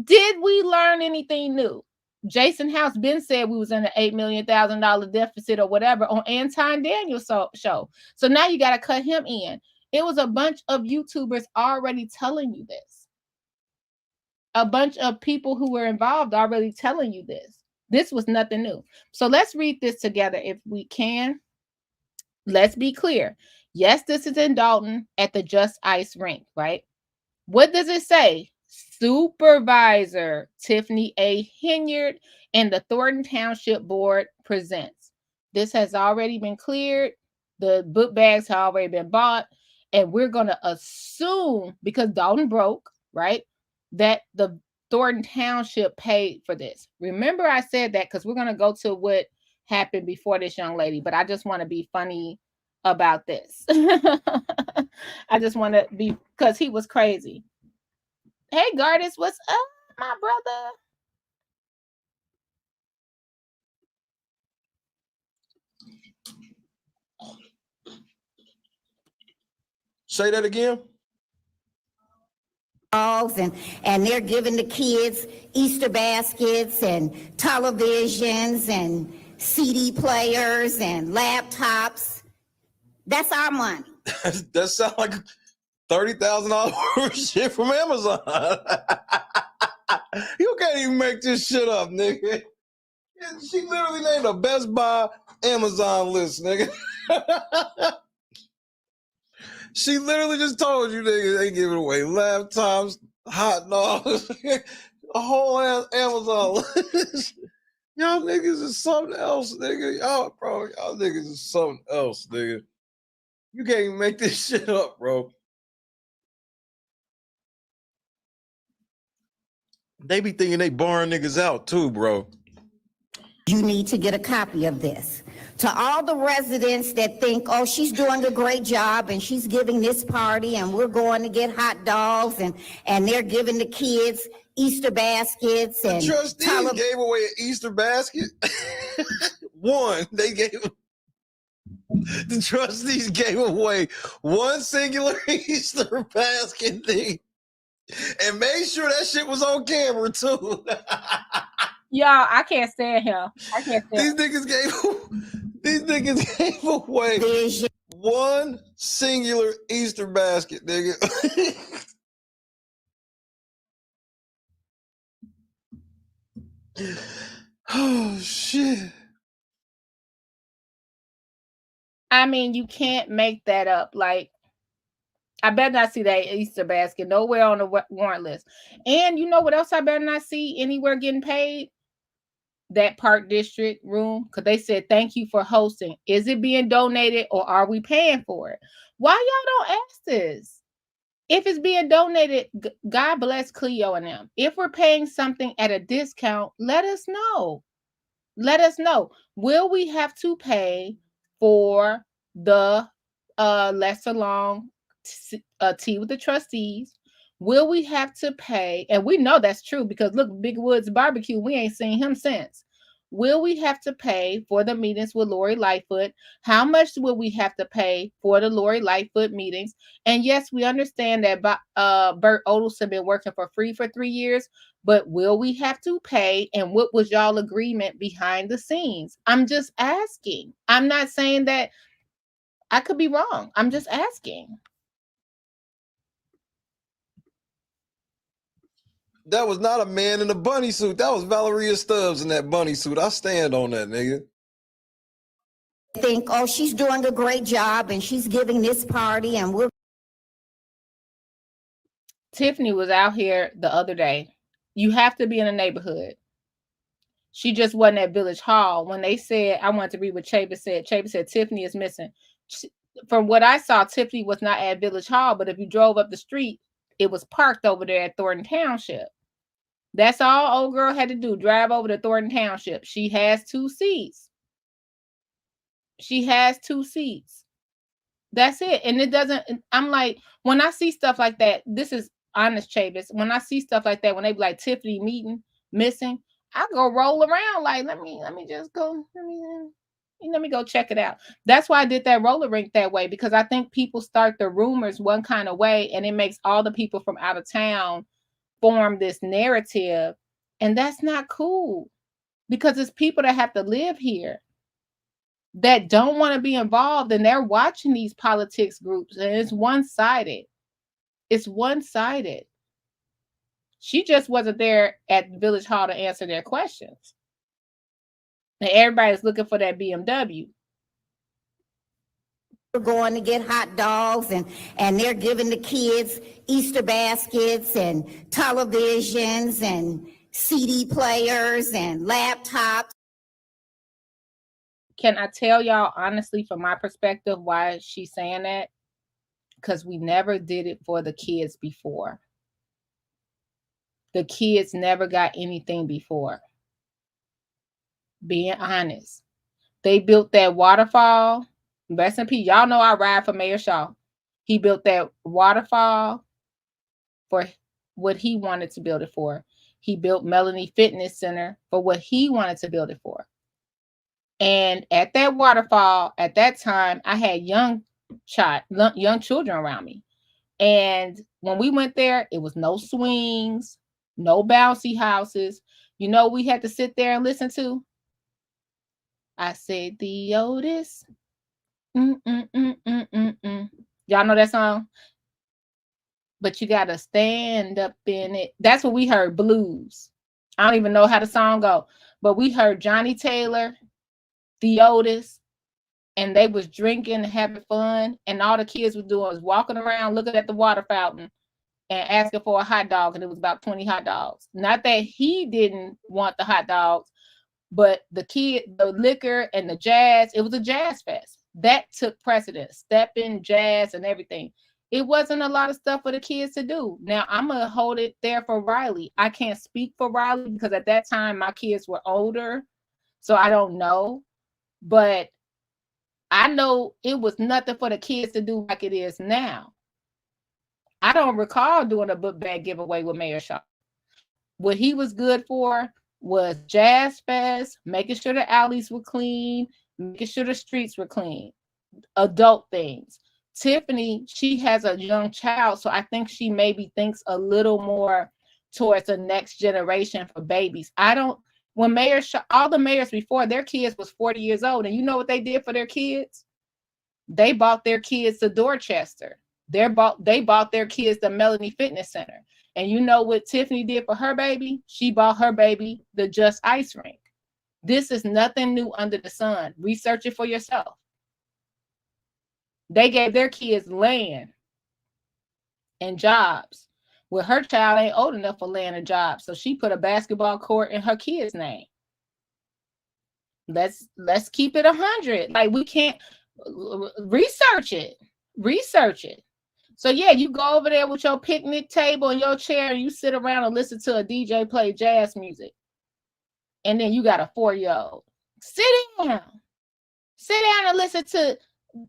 Did we learn anything new? Jason House been said we was in an $8 million deficit or whatever on Anton Daniels show. So now you got to cut him in. It was a bunch of YouTubers already telling you this. A bunch of people who were involved already telling you this. This was nothing new. So let's read this together if we can. Let's be clear. Yes, this is in Dalton at the Just Ice rink, right? What does it say? Supervisor Tiffany A. Hinyard and the Thornton Township Board presents. This has already been cleared. The book bags have already been bought. And we're going to assume, because Dalton broke, right, that the Thornton Township paid for this. Remember I said that because we're going to go to what happened before this young lady. But I just want to be funny about this. I just want to be, because he was crazy. Hey, Gardis, what's up, my brother? Say that again. And they're giving the kids Easter baskets and televisions and CD players and laptops. That's our money. That sounds like $30,000 shit from Amazon. You can't even make this shit up, nigga. She literally named a Best Buy Amazon list, nigga. She literally just told you niggas they giving away laptops, hot dogs, a whole ass Amazon list. Y'all niggas is something else, nigga. Y'all niggas is something else, nigga. You can't even make this shit up, bro. They be thinking they barring niggas out too, bro. You need to get a copy of this. To all the residents that think, oh, she's doing a great job and she's giving this party and we're going to get hot dogs and they're giving the kids Easter baskets. The trustees gave away an Easter basket. The trustees gave away one singular Easter basket thing and made sure that shit was on camera too. Y'all, I can't stand him. These niggas gave away one singular Easter basket, nigga. Oh shit. I mean, you can't make that up. Like, I better not see that Easter basket nowhere on the warrant list. And you know what else I better not see anywhere getting paid? That Park District room, because they said thank you for hosting. Is it being donated or are we paying for it? Why y'all don't ask this? If it's being donated, God bless Cleo and them. If we're paying something at a discount, let us know. Let us know. Will we have to pay for the lesser long tea with the trustees? Will we have to pay? And we know that's true because look, Big Woods Barbecue, we ain't seen him since. will we have to pay for the meetings with Lori Lightfoot? How much will we have to pay for the Lori Lightfoot meetings? And yes, we understand that Bert Odelson been working for free for 3 years, but will we have to pay? And what was y'all agreement behind the scenes? I'm just asking. I'm not saying that I could be wrong. I'm just asking. That was not a man in a bunny suit. That was Valeria Stubbs in that bunny suit. I stand on that, nigga. Think, oh, she's doing a great job and she's giving this party and we're. Tiffany was out here the other day. You have to be in a neighborhood. She just wasn't at Village Hall. When they said, I wanted to read what Chaba said. Chaba said, Tiffany is missing. From what I saw, Tiffany was not at Village Hall, but if you drove up the street, it was parked over there at Thornton Township. That's all old girl had to do, drive over to Thornton Township. She has 2 seats. She has 2 seats. That's it. And it doesn't, I'm like, when I see stuff like that, this is honest, Chavis. When I see stuff like that, when they be like Tiffany meeting, missing, I go roll around like, let me just go, let me go check it out. That's why I did that roller rink that way, because I think people start the rumors one kind of way and it makes all the people from out of town form this narrative, and that's not cool, because it's people that have to live here that don't want to be involved, and they're watching these politics groups, and it's one-sided. It's one-sided. She just wasn't there at Village Hall to answer their questions, and everybody's looking for that BMW. We're going to get hot dogs and they're giving the kids Easter baskets and televisions and CD players and laptops. Can I tell y'all honestly, from my perspective, why she's saying that? Because we never did it for the kids before. The kids never got anything before. Being honest. They built that waterfall. Rest in peace. Y'all know I ride for Mayor Shaw. He built that waterfall for what he wanted to build it for. He built Melanie Fitness Center for what he wanted to build it for. And at that waterfall, at that time, I had young children around me. And when we went there, it was no swings, no bouncy houses. You know, we had to sit there and listen to. I said, the Otis. Y'all know that song? But you gotta stand up in it. That's what we heard, blues. I don't even know how the song go, but we heard Johnny Taylor, the Otis, and they was drinking and having fun, and all the kids were doing was walking around looking at the water fountain and asking for a hot dog, and it was about 20 hot dogs. Not that he didn't want the hot dogs, but the liquor and the jazz, it was a jazz fest. That took precedence, stepping, jazz, and everything. It wasn't a lot of stuff for the kids to do. Now, I'm going to hold it there for Riley. I can't speak for Riley because at that time, my kids were older, so I don't know. But I know it was nothing for the kids to do like it is now. I don't recall doing a book bag giveaway with Mayor Shaw. What he was good for was Jazz Fest, making sure the alleys were clean, making sure the streets were clean, adult things. Tiffany, she has a young child, so I think she maybe thinks a little more towards the next generation for babies. When Mayor Shaw, all the mayors before, their kids was 40 years old, and you know what they did for their kids? They bought their kids to Dorchester. They bought their kids the Melanie Fitness Center. And you know what Tiffany did for her baby? She bought her baby the Just Ice Rink. This is nothing new under the sun. Research it for yourself. They gave their kids land and jobs. Well, her child ain't old enough for land and jobs, so she put a basketball court in her kid's name. Let's keep it 100. Like, we can't research it. So yeah, you go over there with your picnic table and your chair, and you sit around and listen to a DJ play jazz music. And then you got a 4-year-old. Sit down and listen to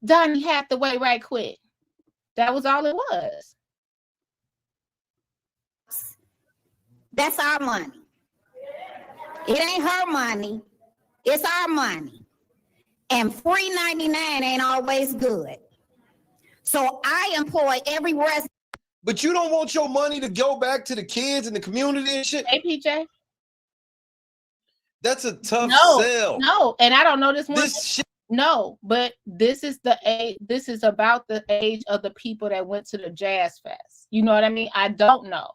Donny Hathaway right quick. That was all it was. That's our money. It ain't her money. It's our money. And free 99 ain't always good. So I employ every resident. But you don't want your money to go back to the kids and the community and shit? Hey, PJ. That's a tough No, sell. no, and I don't know this one. This shit. No, but this is the age. This is about the age of the people that went to the Jazz Fest. You know what I mean? I don't know.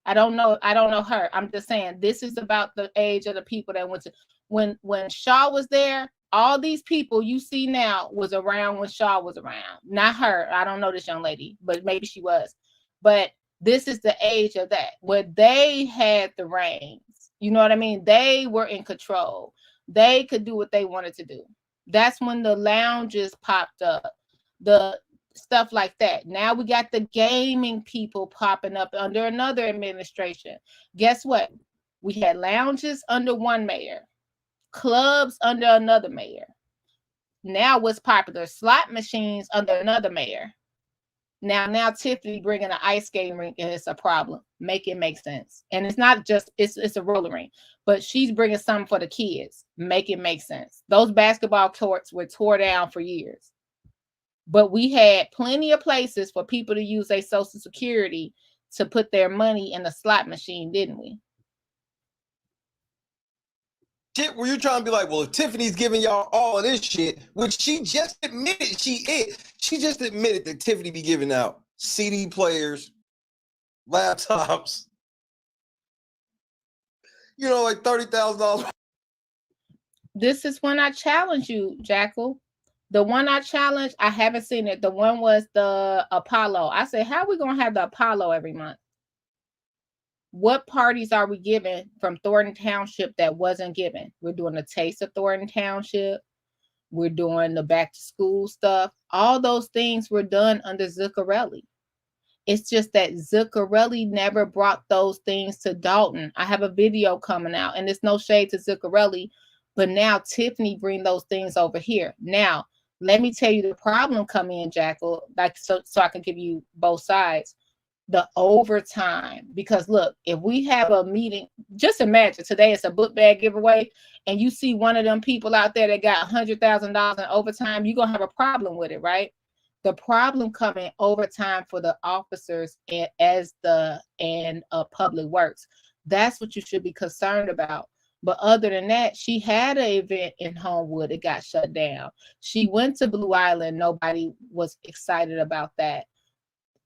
I don't know her. I'm just saying this is about the age of the people that went to when Shaw was there. All these people you see now was around when Shaw was around. Not her. I don't know this young lady, but maybe she was. But this is the age of that, where they had the reins. You know what I mean? They were in control. They could do what they wanted to do. That's when the lounges popped up, the stuff like that. Now we got the gaming people popping up under another administration. Guess what? We had lounges under one mayor, clubs under another mayor. Now what's popular? Slot machines under another mayor. Now Tiffany bringing an ice skating rink, and it's a problem. Make it make sense. And it's not just, it's a roller rink, but she's bringing something for the kids. Make it make sense. Those basketball courts were tore down for years. But we had plenty of places for people to use their Social Security to put their money in the slot machine, didn't we? Shit, where you're trying to be like, well, if Tiffany's giving y'all all of this shit, which she just admitted she is. She just admitted that Tiffany be giving out CD players, laptops, you know, like $30,000. This is when I challenge you, Jackal. The one I challenged, I haven't seen it. The one was the Apollo. I said, how are we going to have the Apollo every month? What parties are we giving from Thornton Township that wasn't given? We're doing the Taste of Thornton Township. We're doing the back to school stuff. All those things were done under Zuccarelli. It's just that Zuccarelli never brought those things to Dalton. I have a video coming out, and it's no shade to Zuccarelli, but now Tiffany bring those things over here. Now, let me tell you the problem come in, Jackal, like so I can give you both sides. The overtime, because look, if we have a meeting, just imagine today it's a book bag giveaway, and you see one of them people out there that got $100,000 in overtime, you're gonna have a problem with it, right? The problem coming overtime for the officers and public works. That's what you should be concerned about. But other than that, she had an event in Homewood. It got shut down. She went to Blue Island. Nobody was excited about that.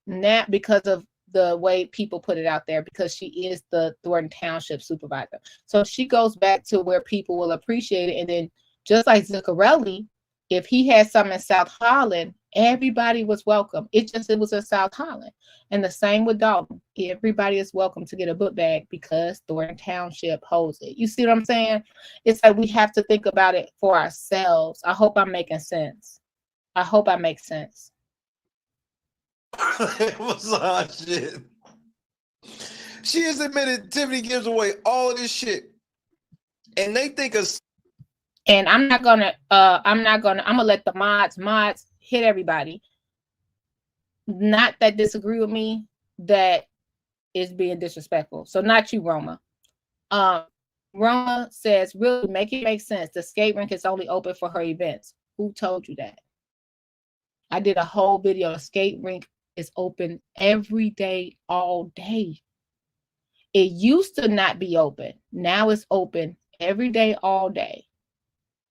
Now, because of the way people put it out there, because she is the Thornton Township supervisor. So she goes back to where people will appreciate it. And then just like Zuccarelli, if he had some in South Holland, everybody was welcome. It was in South Holland. And the same with Dalton. Everybody is welcome to get a book bag because Thornton Township holds it. You see what I'm saying? It's like we have to think about it for ourselves. I hope I'm making sense. I hope I make sense. It was hot shit. She has admitted Tiffany gives away all of this shit, and they think us. And I'm gonna let the mods hit everybody. Not that disagree with me, that is being disrespectful. So not you, Roma. Roma says, really make it make sense. The skate rink is only open for her events. Who told you that? I did a whole video. The skate rink is open every day, all day. It used to not be open. Now it's open every day, all day.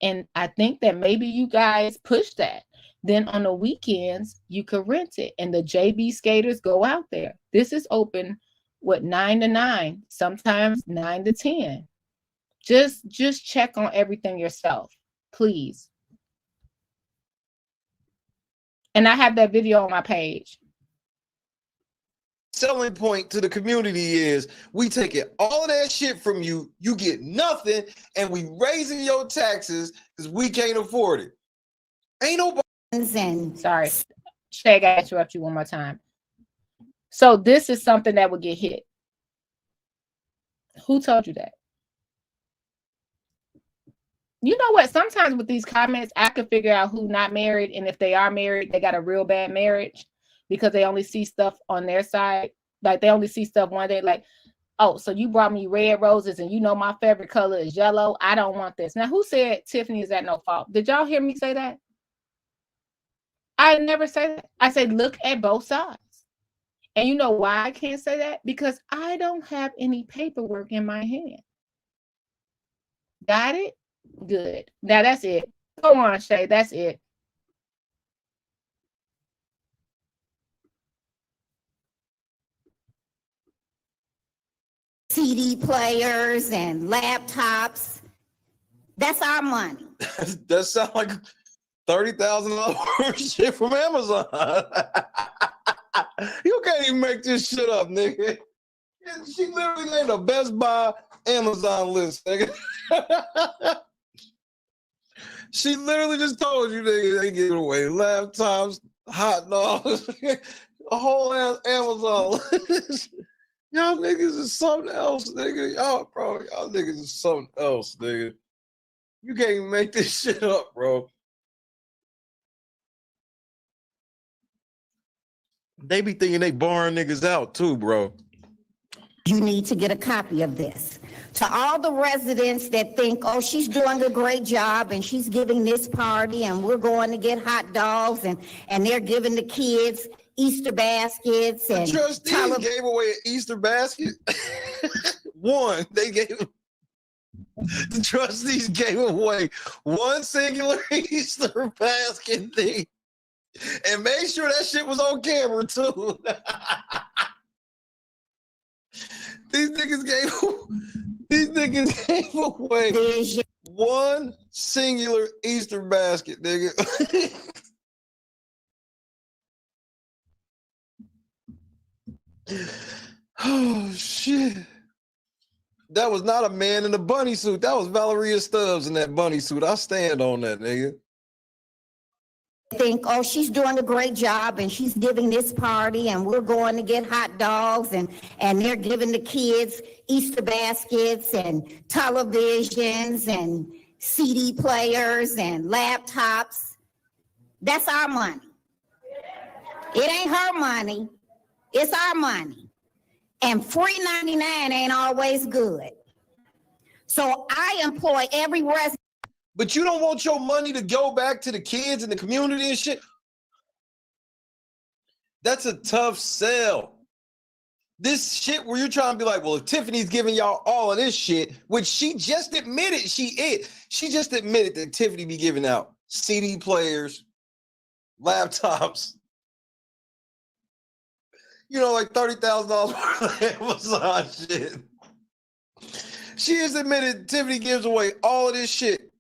And I think that maybe you guys push that. Then on the weekends, you could rent it. And the JB skaters go out there. This is open, 9 to 9, sometimes 9 to 10. Just check on everything yourself, please. And I have that video on my page. Selling point to the community is we taking all of that shit from you, you get nothing, and we raising your taxes because we can't afford it. Ain't nobody. Sorry, Shay, I gotta interrupt you one more time. So this is something that would get hit. Who told you that? You know what? Sometimes with these comments, I can figure out who not married, and if they are married, they got a real bad marriage because they only see stuff on their side. Like they only see stuff one day. Like Oh, so you brought me red roses and you know my favorite color is yellow. I don't want this. Now, who said Tiffany is at no fault? Did y'all hear me say that? I never say that. I say look at both sides. And you know why I can't say that? Because I don't have any paperwork in my hand. Got it? Good. Now that's it. Go on, Shay. That's it. CD players and laptops. That's our money. That sounds like $30,000 shit from Amazon. You can't even make this shit up, nigga. She literally made a Best Buy Amazon list, nigga. She literally just told you, nigga, they giving away laptops, hot dogs, a whole ass Amazon list. Y'all niggas is something else, nigga. Y'all niggas is something else, nigga. You can't even make this shit up, bro. They be thinking they barring niggas out too, bro. You need to get a copy of this. To all the residents that think, oh, she's doing a great job and she's giving this party and we're going to get hot dogs and they're giving the kids Easter baskets and the trustees gave away an Easter basket. One, they gave the trustees gave away one singular Easter basket thing. And made sure that shit was on camera too. These niggas gave away one singular Easter basket, nigga. Oh shit. That was not a man in a bunny suit. That was Valeria Stubbs in that bunny suit. I stand on that, nigga. Think, oh, she's doing a great job and she's giving this party and we're going to get hot dogs and they're giving the kids Easter baskets and televisions and CD players and laptops. That's our money. It ain't her money. It's our money. And free 99 ain't always good. So I employ every resident. But you don't want your money to go back to the kids and the community and shit. That's a tough sell. This shit where you're trying to be like, well, if Tiffany's giving y'all all of this shit, which she just admitted she just admitted that Tiffany be giving out CD players, laptops, you know, like $30,000 worth of Amazon shit. She has admitted Tiffany gives away all of this shit.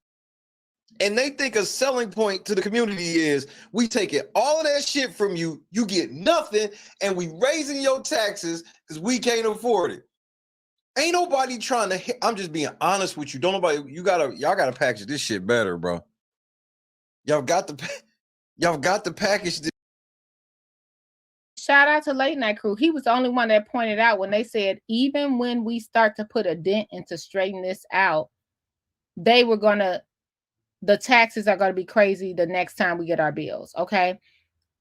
And they think a selling point to the community is we taking all of that shit from you, you get nothing, and we raising your taxes because we can't afford it. Ain't nobody trying to I'm just being honest with you. Don't nobody, y'all gotta package this shit better, bro. Y'all got to package this. Shout out to Late Night Crew. He was the only one that pointed out when they said, even when we start to put a dent into straighten this out, the taxes are going to be crazy the next time we get our bills. Okay.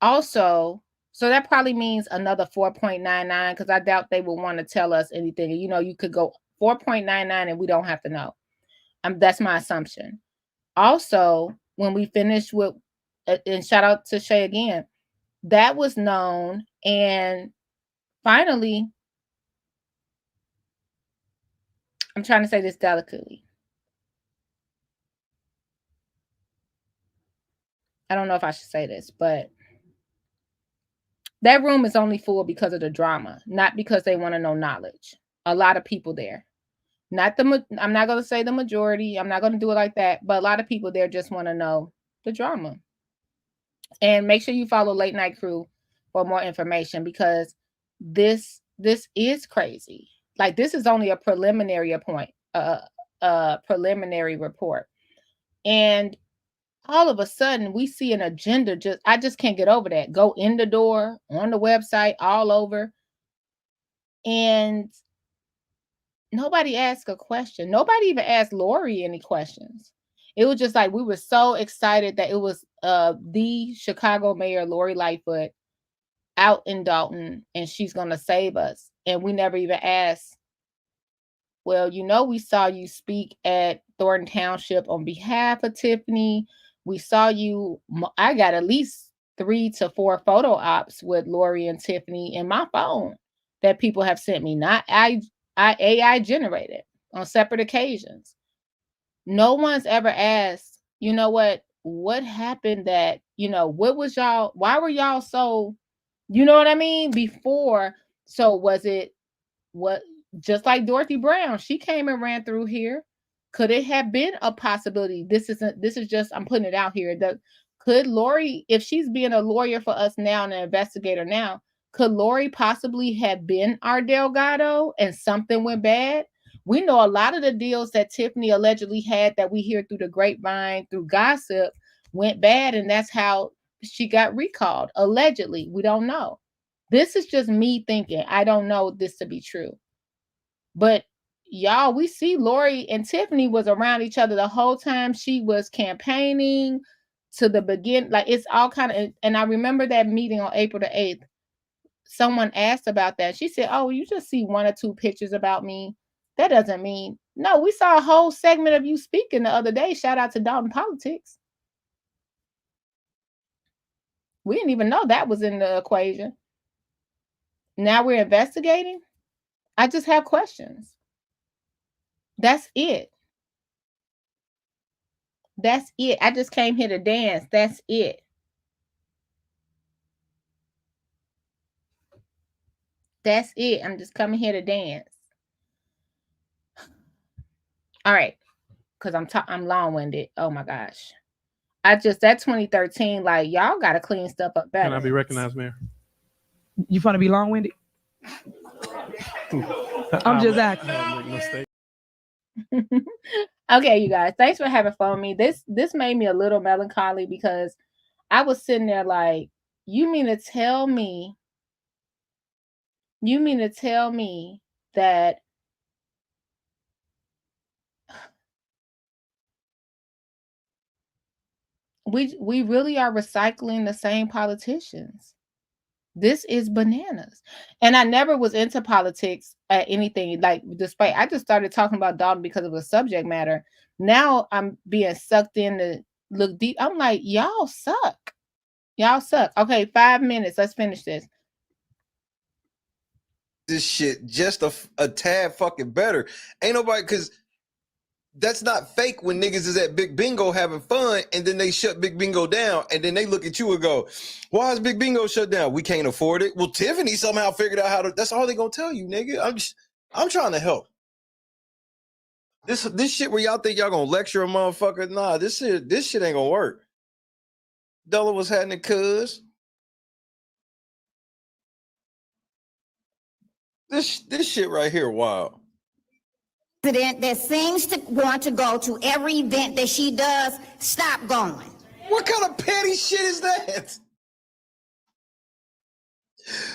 Also, so that probably means another 4.99 because I doubt they will want to tell us anything. You know, you could go 4.99 and we don't have to know. That's my assumption. Also, when we finish with, and shout out to Shay again, that was known. And finally, I'm trying to say this delicately. I don't know if I should say this, but that room is only full because of the drama, not because they want to know knowledge. A lot of people there. I'm not going to say the majority. I'm not going to do it like that, but a lot of people there just want to know the drama. And make sure you follow Late Night Crew for more information because this is crazy. Like this is only a preliminary preliminary report. And all of a sudden we see an agenda. I just can't get over that. Go in the door, on the website, all over. And nobody asked a question. Nobody even asked Lori any questions. It was just like, we were so excited that it was the Chicago mayor, Lori Lightfoot, out in Dalton, and she's going to save us. And we never even asked Well, we saw you speak at Thornton Township on behalf of Tiffany. We saw you. I got at least 3 to 4 photo ops with Lori and Tiffany in my phone that people have sent me, not AI generated on separate occasions. No one's ever asked, what happened that, what was y'all, why were y'all so, you know what I mean? Before, so was it what, just like Dorothy Brown, she came and ran through here. Could it have been a possibility? This is just, I'm putting it out here. Could Lori, if she's being a lawyer for us now and an investigator now, could Lori possibly have been our Delgado and something went bad? We know a lot of the deals that Tiffany allegedly had that we hear through the grapevine, through gossip, went bad, and that's how she got recalled. Allegedly, we don't know. This is just me thinking. I don't know this to be true. But y'all, we see Lori and Tiffany was around each other the whole time she was campaigning to the beginning. Like, it's all kind of, and I remember that meeting on April the 8th. Someone asked about that. She said, oh, you just see 1 or 2 pictures about me. That doesn't mean, no, we saw a whole segment of you speaking the other day. Shout out to Dalton Politics. We didn't even know that was in the equation. Now we're investigating. I just have questions. That's it. That's it. I just came here to dance. That's it. That's it. I'm just coming here to dance. All right. Because I'm long-winded. Oh my gosh. That 2013, like, y'all got to clean stuff up better. Can I be recognized, Mayor? You want to be long-winded? I'm just acting. Okay, you guys, thanks for having fun with me. This made me a little melancholy because I was sitting there like, you mean to tell me that we really are recycling the same politicians? This is bananas. And I never was into politics at anything. Like, despite, I just started talking about Dalton because of the subject matter. Now I'm being sucked in to look deep. I'm like, y'all suck. Y'all suck. Okay, 5 minutes. Let's finish this. This shit just a tad fucking better. Ain't nobody, because that's not fake when niggas is at Big Bingo having fun and then they shut Big Bingo down and then they look at you and go, why is Big Bingo shut down? We can't afford it. Well, Tiffany somehow figured out how to, that's all they gonna tell you, nigga. I'm trying to help. This shit where y'all think y'all gonna lecture a motherfucker, nah, this shit ain't gonna work. Della was happening, cuz. This shit right here, wild. That seems to want to go to every event that she does, stop going. What kind of petty shit is that?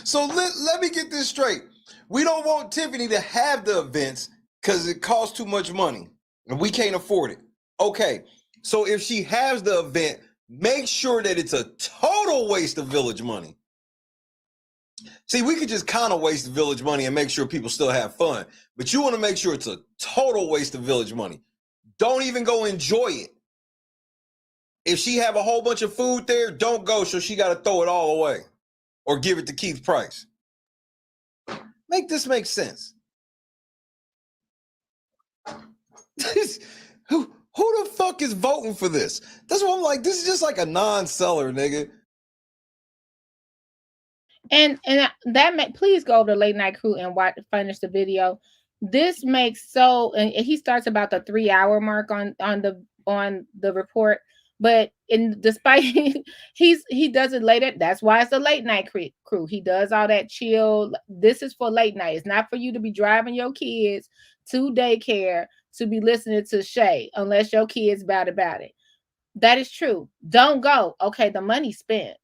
So let me get this straight. We don't want Tiffany to have the events because it costs too much money and we can't afford it. Okay, so if she has the event, make sure that it's a total waste of village money. See, we could just kind of waste the village money and make sure people still have fun. But you want to make sure it's a total waste of village money. Don't even go enjoy it. If she have a whole bunch of food there, don't go, so she got to throw it all away or give it to Keith Price. Make this make sense. Who the fuck is voting for this? That's what I'm like. This is just like a non-seller, nigga. And that please go over to Late Night Crew and finish the video. This makes so, and he starts about the 3-hour mark on the report, but despite he does it later. That's why it's a Late Night Crew. He does all that chill. This is for late night. It's not for you to be driving your kids to daycare to be listening to Shay unless your kids bad about it. That is true. Don't go. Okay, the money spent.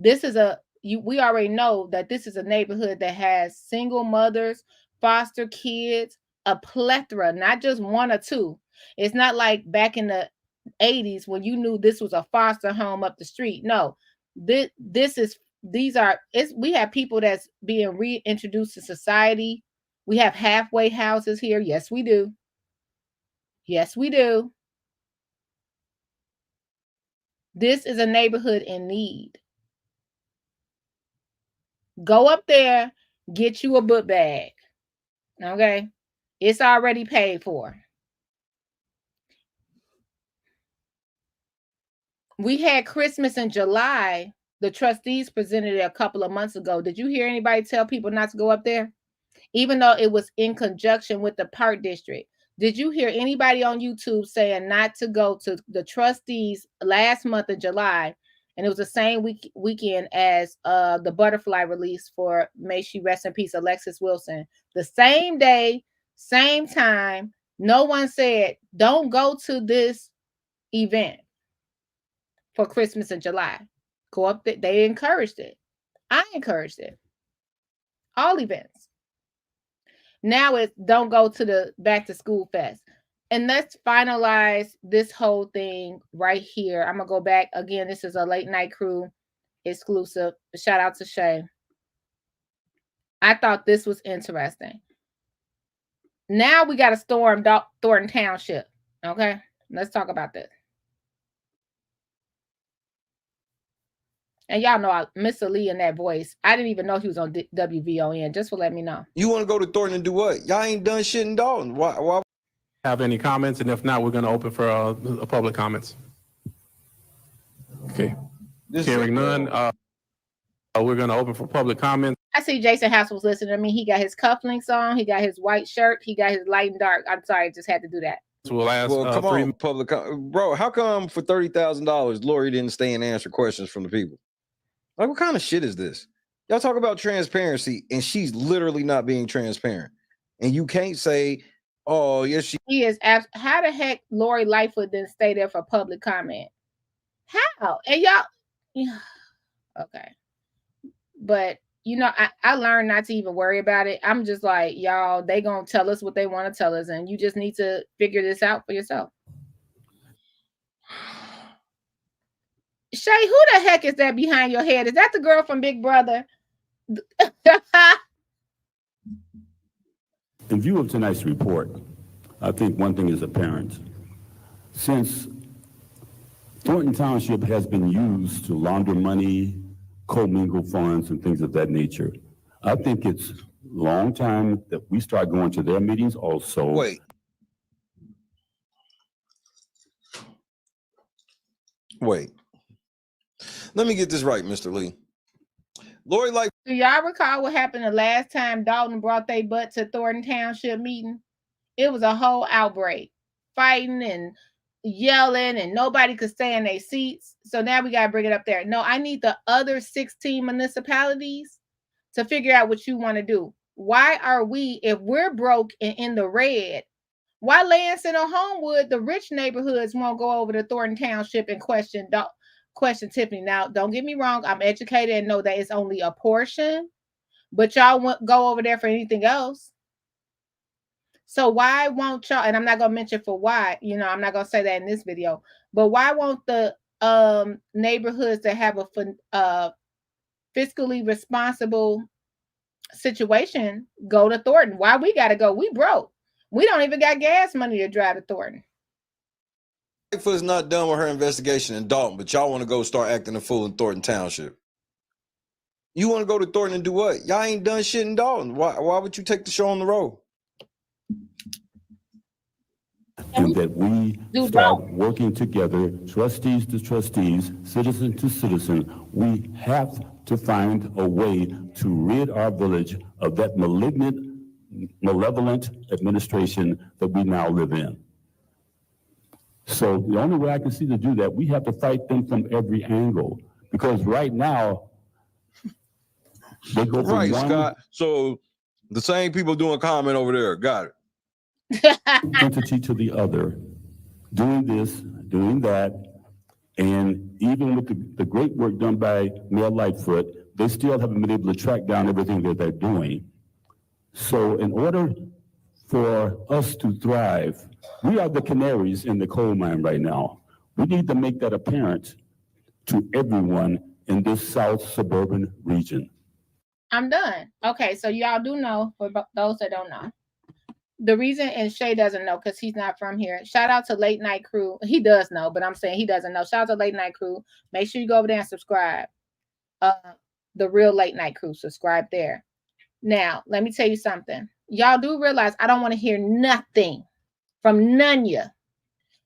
This is we already know that this is a neighborhood that has single mothers, foster kids, a plethora, not just 1 or 2. It's not like back in the 80s when you knew this was a foster home up the street. No, this is we have people that's being reintroduced to society. We have halfway houses here. Yes, we do. Yes, we do. This is a neighborhood in need. Go up there, get you a book bag. Okay? It's already paid for. We had Christmas in July. The trustees presented it a couple of months ago. Did you hear anybody tell people not to go up there? Even though it was in conjunction with the park district. Did you hear anybody on YouTube saying not to go to the trustees last month of July? And it was the same weekend as the butterfly release for, may she rest in peace, Alexis Wilson. The same day, same time. No one said, don't go to this event for Christmas in July. Go up there. They encouraged it. I encouraged it. All events. Now it's don't go to the back to school fest. And let's finalize this whole thing right here. I'm going to go back again. This is a late night crew exclusive. Shout out to Shay. I thought this was interesting. Now we got to storm Thornton Township. Okay, let's talk about this. And y'all know Mr. Lee in that voice. I didn't even know he was on WVON. Just for letting me know. You want to go to Thornton and do what? Y'all ain't done shit in Dalton. Why? Have any comments? And if not, we're going to open for public comments. Okay. Hearing none, we're going to open for public comments. I see Jason House was listening to me. He got his cufflinks on. He got his white shirt. He got his light and dark. I'm sorry, I just had to do that. So we'll ask. Well, come on, public. Bro, how come for $30,000, Lori didn't stay and answer questions from the people? Like, what kind of shit is this? Y'all talk about transparency, and she's literally not being transparent. And you can't say, oh, yes, she is. How the heck Lori Lightfoot didn't stay there for public comment? How? And y'all, yeah, okay. But, you know, I learned not to even worry about it. I'm just like, y'all, they going to tell us what they want to tell us, and you just need to figure this out for yourself. Shay, who the heck is that behind your head? Is that the girl from Big Brother? In view of tonight's report, I think one thing is apparent. Since Thornton Township has been used to launder money, commingle funds, and things of that nature, I think it's long time that we start going to their meetings also. Wait. Let me get this right, Mr. Lee. Lori, like, do y'all recall what happened the last time Dalton brought their butt to Thornton Township meeting? It was a whole outbreak, fighting and yelling, and nobody could stay in their seats. So now we got to bring it up there. No, I need the other 16 municipalities to figure out what you want to do. Why are we, if we're broke and in the red, why Lansing or Homewood, the rich neighborhoods, won't go over to Thornton Township and question Tiffany? Now, don't get me wrong. I'm educated and know that it's only a portion, but y'all won't go over there for anything else. So why won't y'all, and I'm not going to mention for why, you know, I'm not going to say that in this video, but why won't the neighborhoods that have a fiscally responsible situation go to Thornton? Why we got to go? We broke. We don't even got gas money to drive to Thornton. Lightfoot's not done with her investigation in Dalton, but y'all want to go start acting a fool in Thornton Township. You want to go to Thornton and do what? Y'all ain't done shit in Dalton. Why would you take the show on the road? And that we start working together, trustees to trustees, citizen to citizen. We have to find a way to rid our village of that malevolent administration that we now live in. So the only way I can see to do that, we have to fight them from every angle. Because right now, they go from right, one Scott. So the same people doing comment over there. Got it. entity to the other, doing this, doing that, and even with the great work done by Mayor Lightfoot, they still haven't been able to track down everything that they're doing. So in order for us to thrive, we are the canaries in the coal mine right now. We need to make that apparent to everyone in this South suburban region. I'm done. Okay, so y'all do know, for those that don't know, the reason, and Shay doesn't know because he's not from here. Shout out to Late Night Crew. He does know, but I'm saying he doesn't know. Shout out to Late Night Crew. Make sure you go over there and subscribe. The real Late Night Crew, subscribe there. Now, let me tell you something. Y'all do realize I don't want to hear nothing from none of you.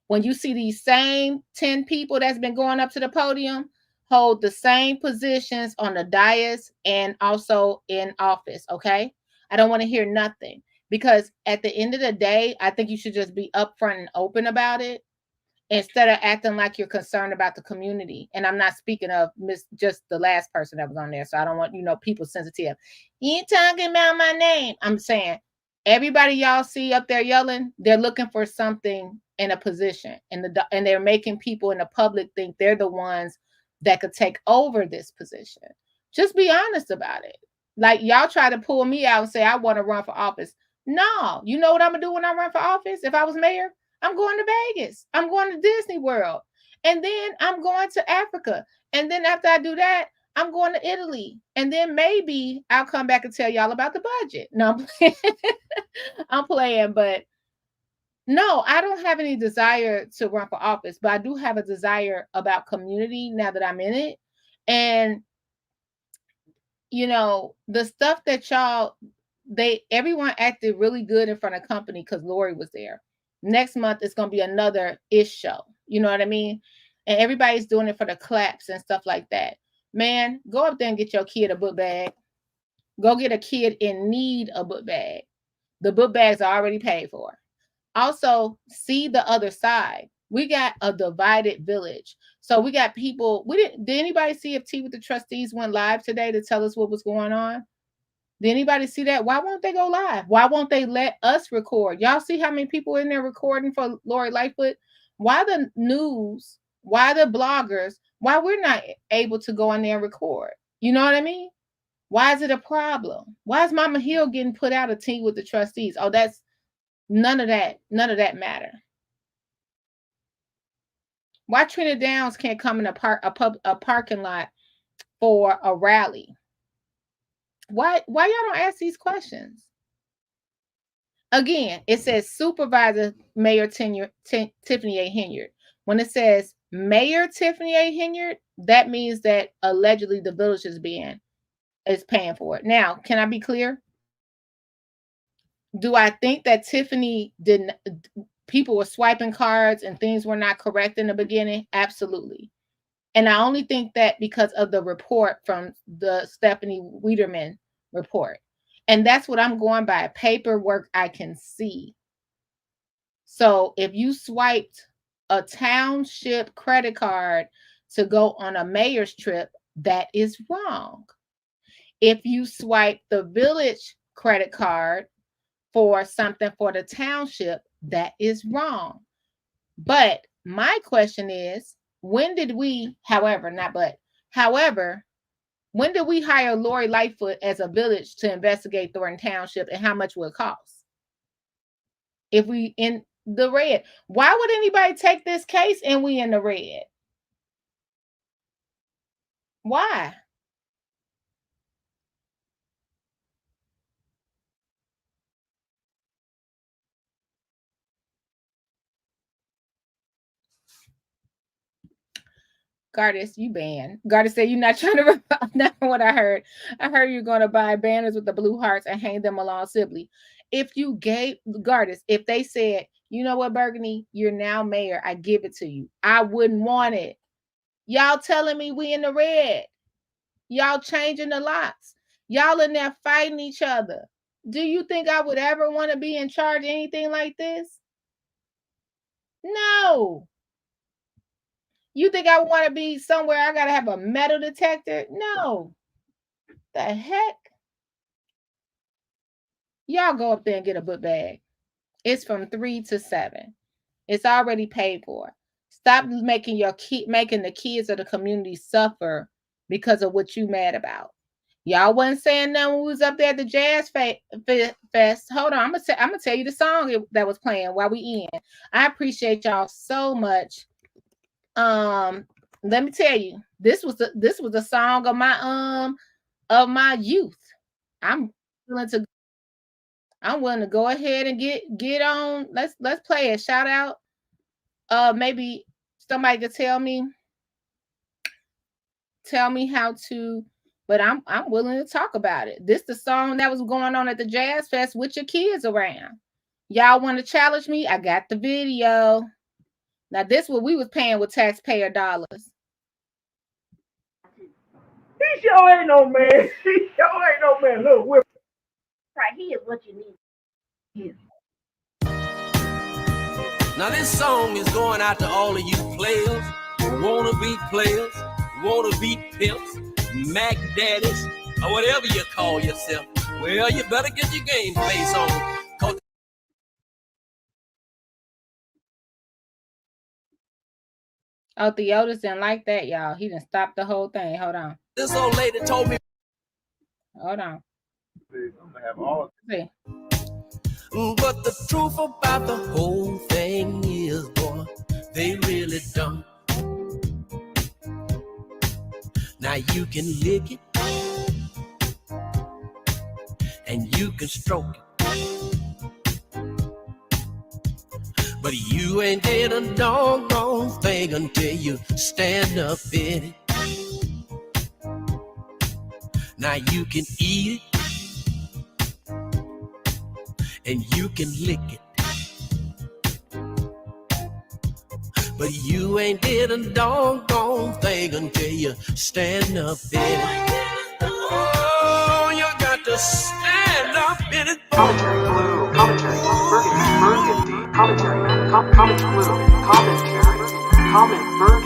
When you see these same 10 people that's been going up to the podium, hold the same positions on the dais and also in office, okay? I don't want to hear nothing. Because at the end of the day, I think you should just be upfront and open about it instead of acting like you're concerned about the community. And I'm not speaking of just the last person that was on there. So I don't want, people sensitive. You ain't talking about my name. I'm saying everybody y'all see up there yelling, they're looking for something in a position. And they're making people in the public think they're the ones that could take over this position. Just be honest about it. Like y'all try to pull me out and say, I want to run for office. No, you know what I'm going to do when I run for office? If I was mayor, I'm going to Vegas. I'm going to Disney World. And then I'm going to Africa. And then after I do that, I'm going to Italy. And then maybe I'll come back and tell y'all about the budget. No, I'm playing. I'm playing, but no, I don't have any desire to run for office, but I do have a desire about community now that I'm in it. And, the stuff that everyone acted really good in front of company because Lori was there. Next month, it's going to be another ish show. You know what I mean? And everybody's doing it for the claps and stuff like that. Man, go up there and get your kid a book bag. Go get a kid in need a book bag. The book bags are already paid for. Also, see the other side. We got a divided village. So we got people. Did anybody see if Tea with the Trustees went live today to tell us what was going on? Did anybody see that? Why won't they go live? Why won't they let us record? Y'all see how many people in there recording for Lori Lightfoot? Why the news? Why the bloggers? Why we're not able to go in there and record? You know what I mean? Why is it a problem? Why is Mama Hill getting put out of Tea with the Trustees? Oh, that's none of that matter. Why Trina Downs can't come in a parking lot for a rally? Why y'all don't ask these questions? Again, it says Supervisor Mayor Tiffany A. Henyard. When it says Mayor Tiffany A. Henyard, that means that allegedly the village is paying for it. Now, can I be clear? Do I think that Tiffany people were swiping cards and things were not correct in the beginning? Absolutely. And I only think that because of the report from the Stephanie Weiderman report. And that's what I'm going by. Paperwork I can see. So if you swiped a township credit card to go on a mayor's trip, that is wrong. If you swipe the village credit card for something for the township, that is wrong. But my question is, when did we hire Lori Lightfoot as a village to investigate Thornton Township, and how much will it cost? If we in the red, why would anybody take this case and we in the red? Why? Gardis, you banned. Gardis said you're not trying to remember what I heard. I heard you're going to buy banners with the blue hearts and hang them along Sibley. If you gave Gardis, if they said, you know what, Burgundy, you're now mayor, I give it to you, I wouldn't want it. Y'all telling me we in the red. Y'all changing the locks. Y'all in there fighting each other. Do you think I would ever want to be in charge of anything like this? No. You think I want to be somewhere I got to have a metal detector? No. The heck? Y'all go up there and get a book bag. It's from 3 to 7. It's already paid for. Stop making the kids of the community suffer because of what you mad about. Y'all wasn't saying nothing when we was up there at the Jazz Fest. Hold on, I'm gonna tell you the song that was playing while we in. I appreciate y'all so much. let me tell you, this was the song of my youth. I'm willing to go ahead and get on. Let's play it. Shout out. Maybe somebody could tell me how to, but I'm willing to talk about it. This the song that was going on at the Jazz Fest with your kids around. Y'all want to challenge me? I got the video. Now this what we was paying with taxpayer dollars. He sure ain't no man. He sure ain't no man. Look, we're Right here is what you need. Here. Now this song is going out to all of you players, wanna be players, wanna be pimps, Mac daddies, or whatever you call yourself. Well, you better get your game face on. Oh, Theotis didn't like that, y'all. He didn't stop the whole thing. Hold on. This old lady told me. Hold on. I'm gonna have all. See. But the truth about the whole thing is, boy, they really don't. Now you can lick it, and you can stroke it, but you ain't did a doggone thing until you stand up in it. Now you can eat it, and you can lick it, but you ain't did a doggone thing until you stand up in it. Oh, you got to stand up in it. Commentary Blue Commentary Burgundy Commentary Comment Blue Commentary Comment Burgundy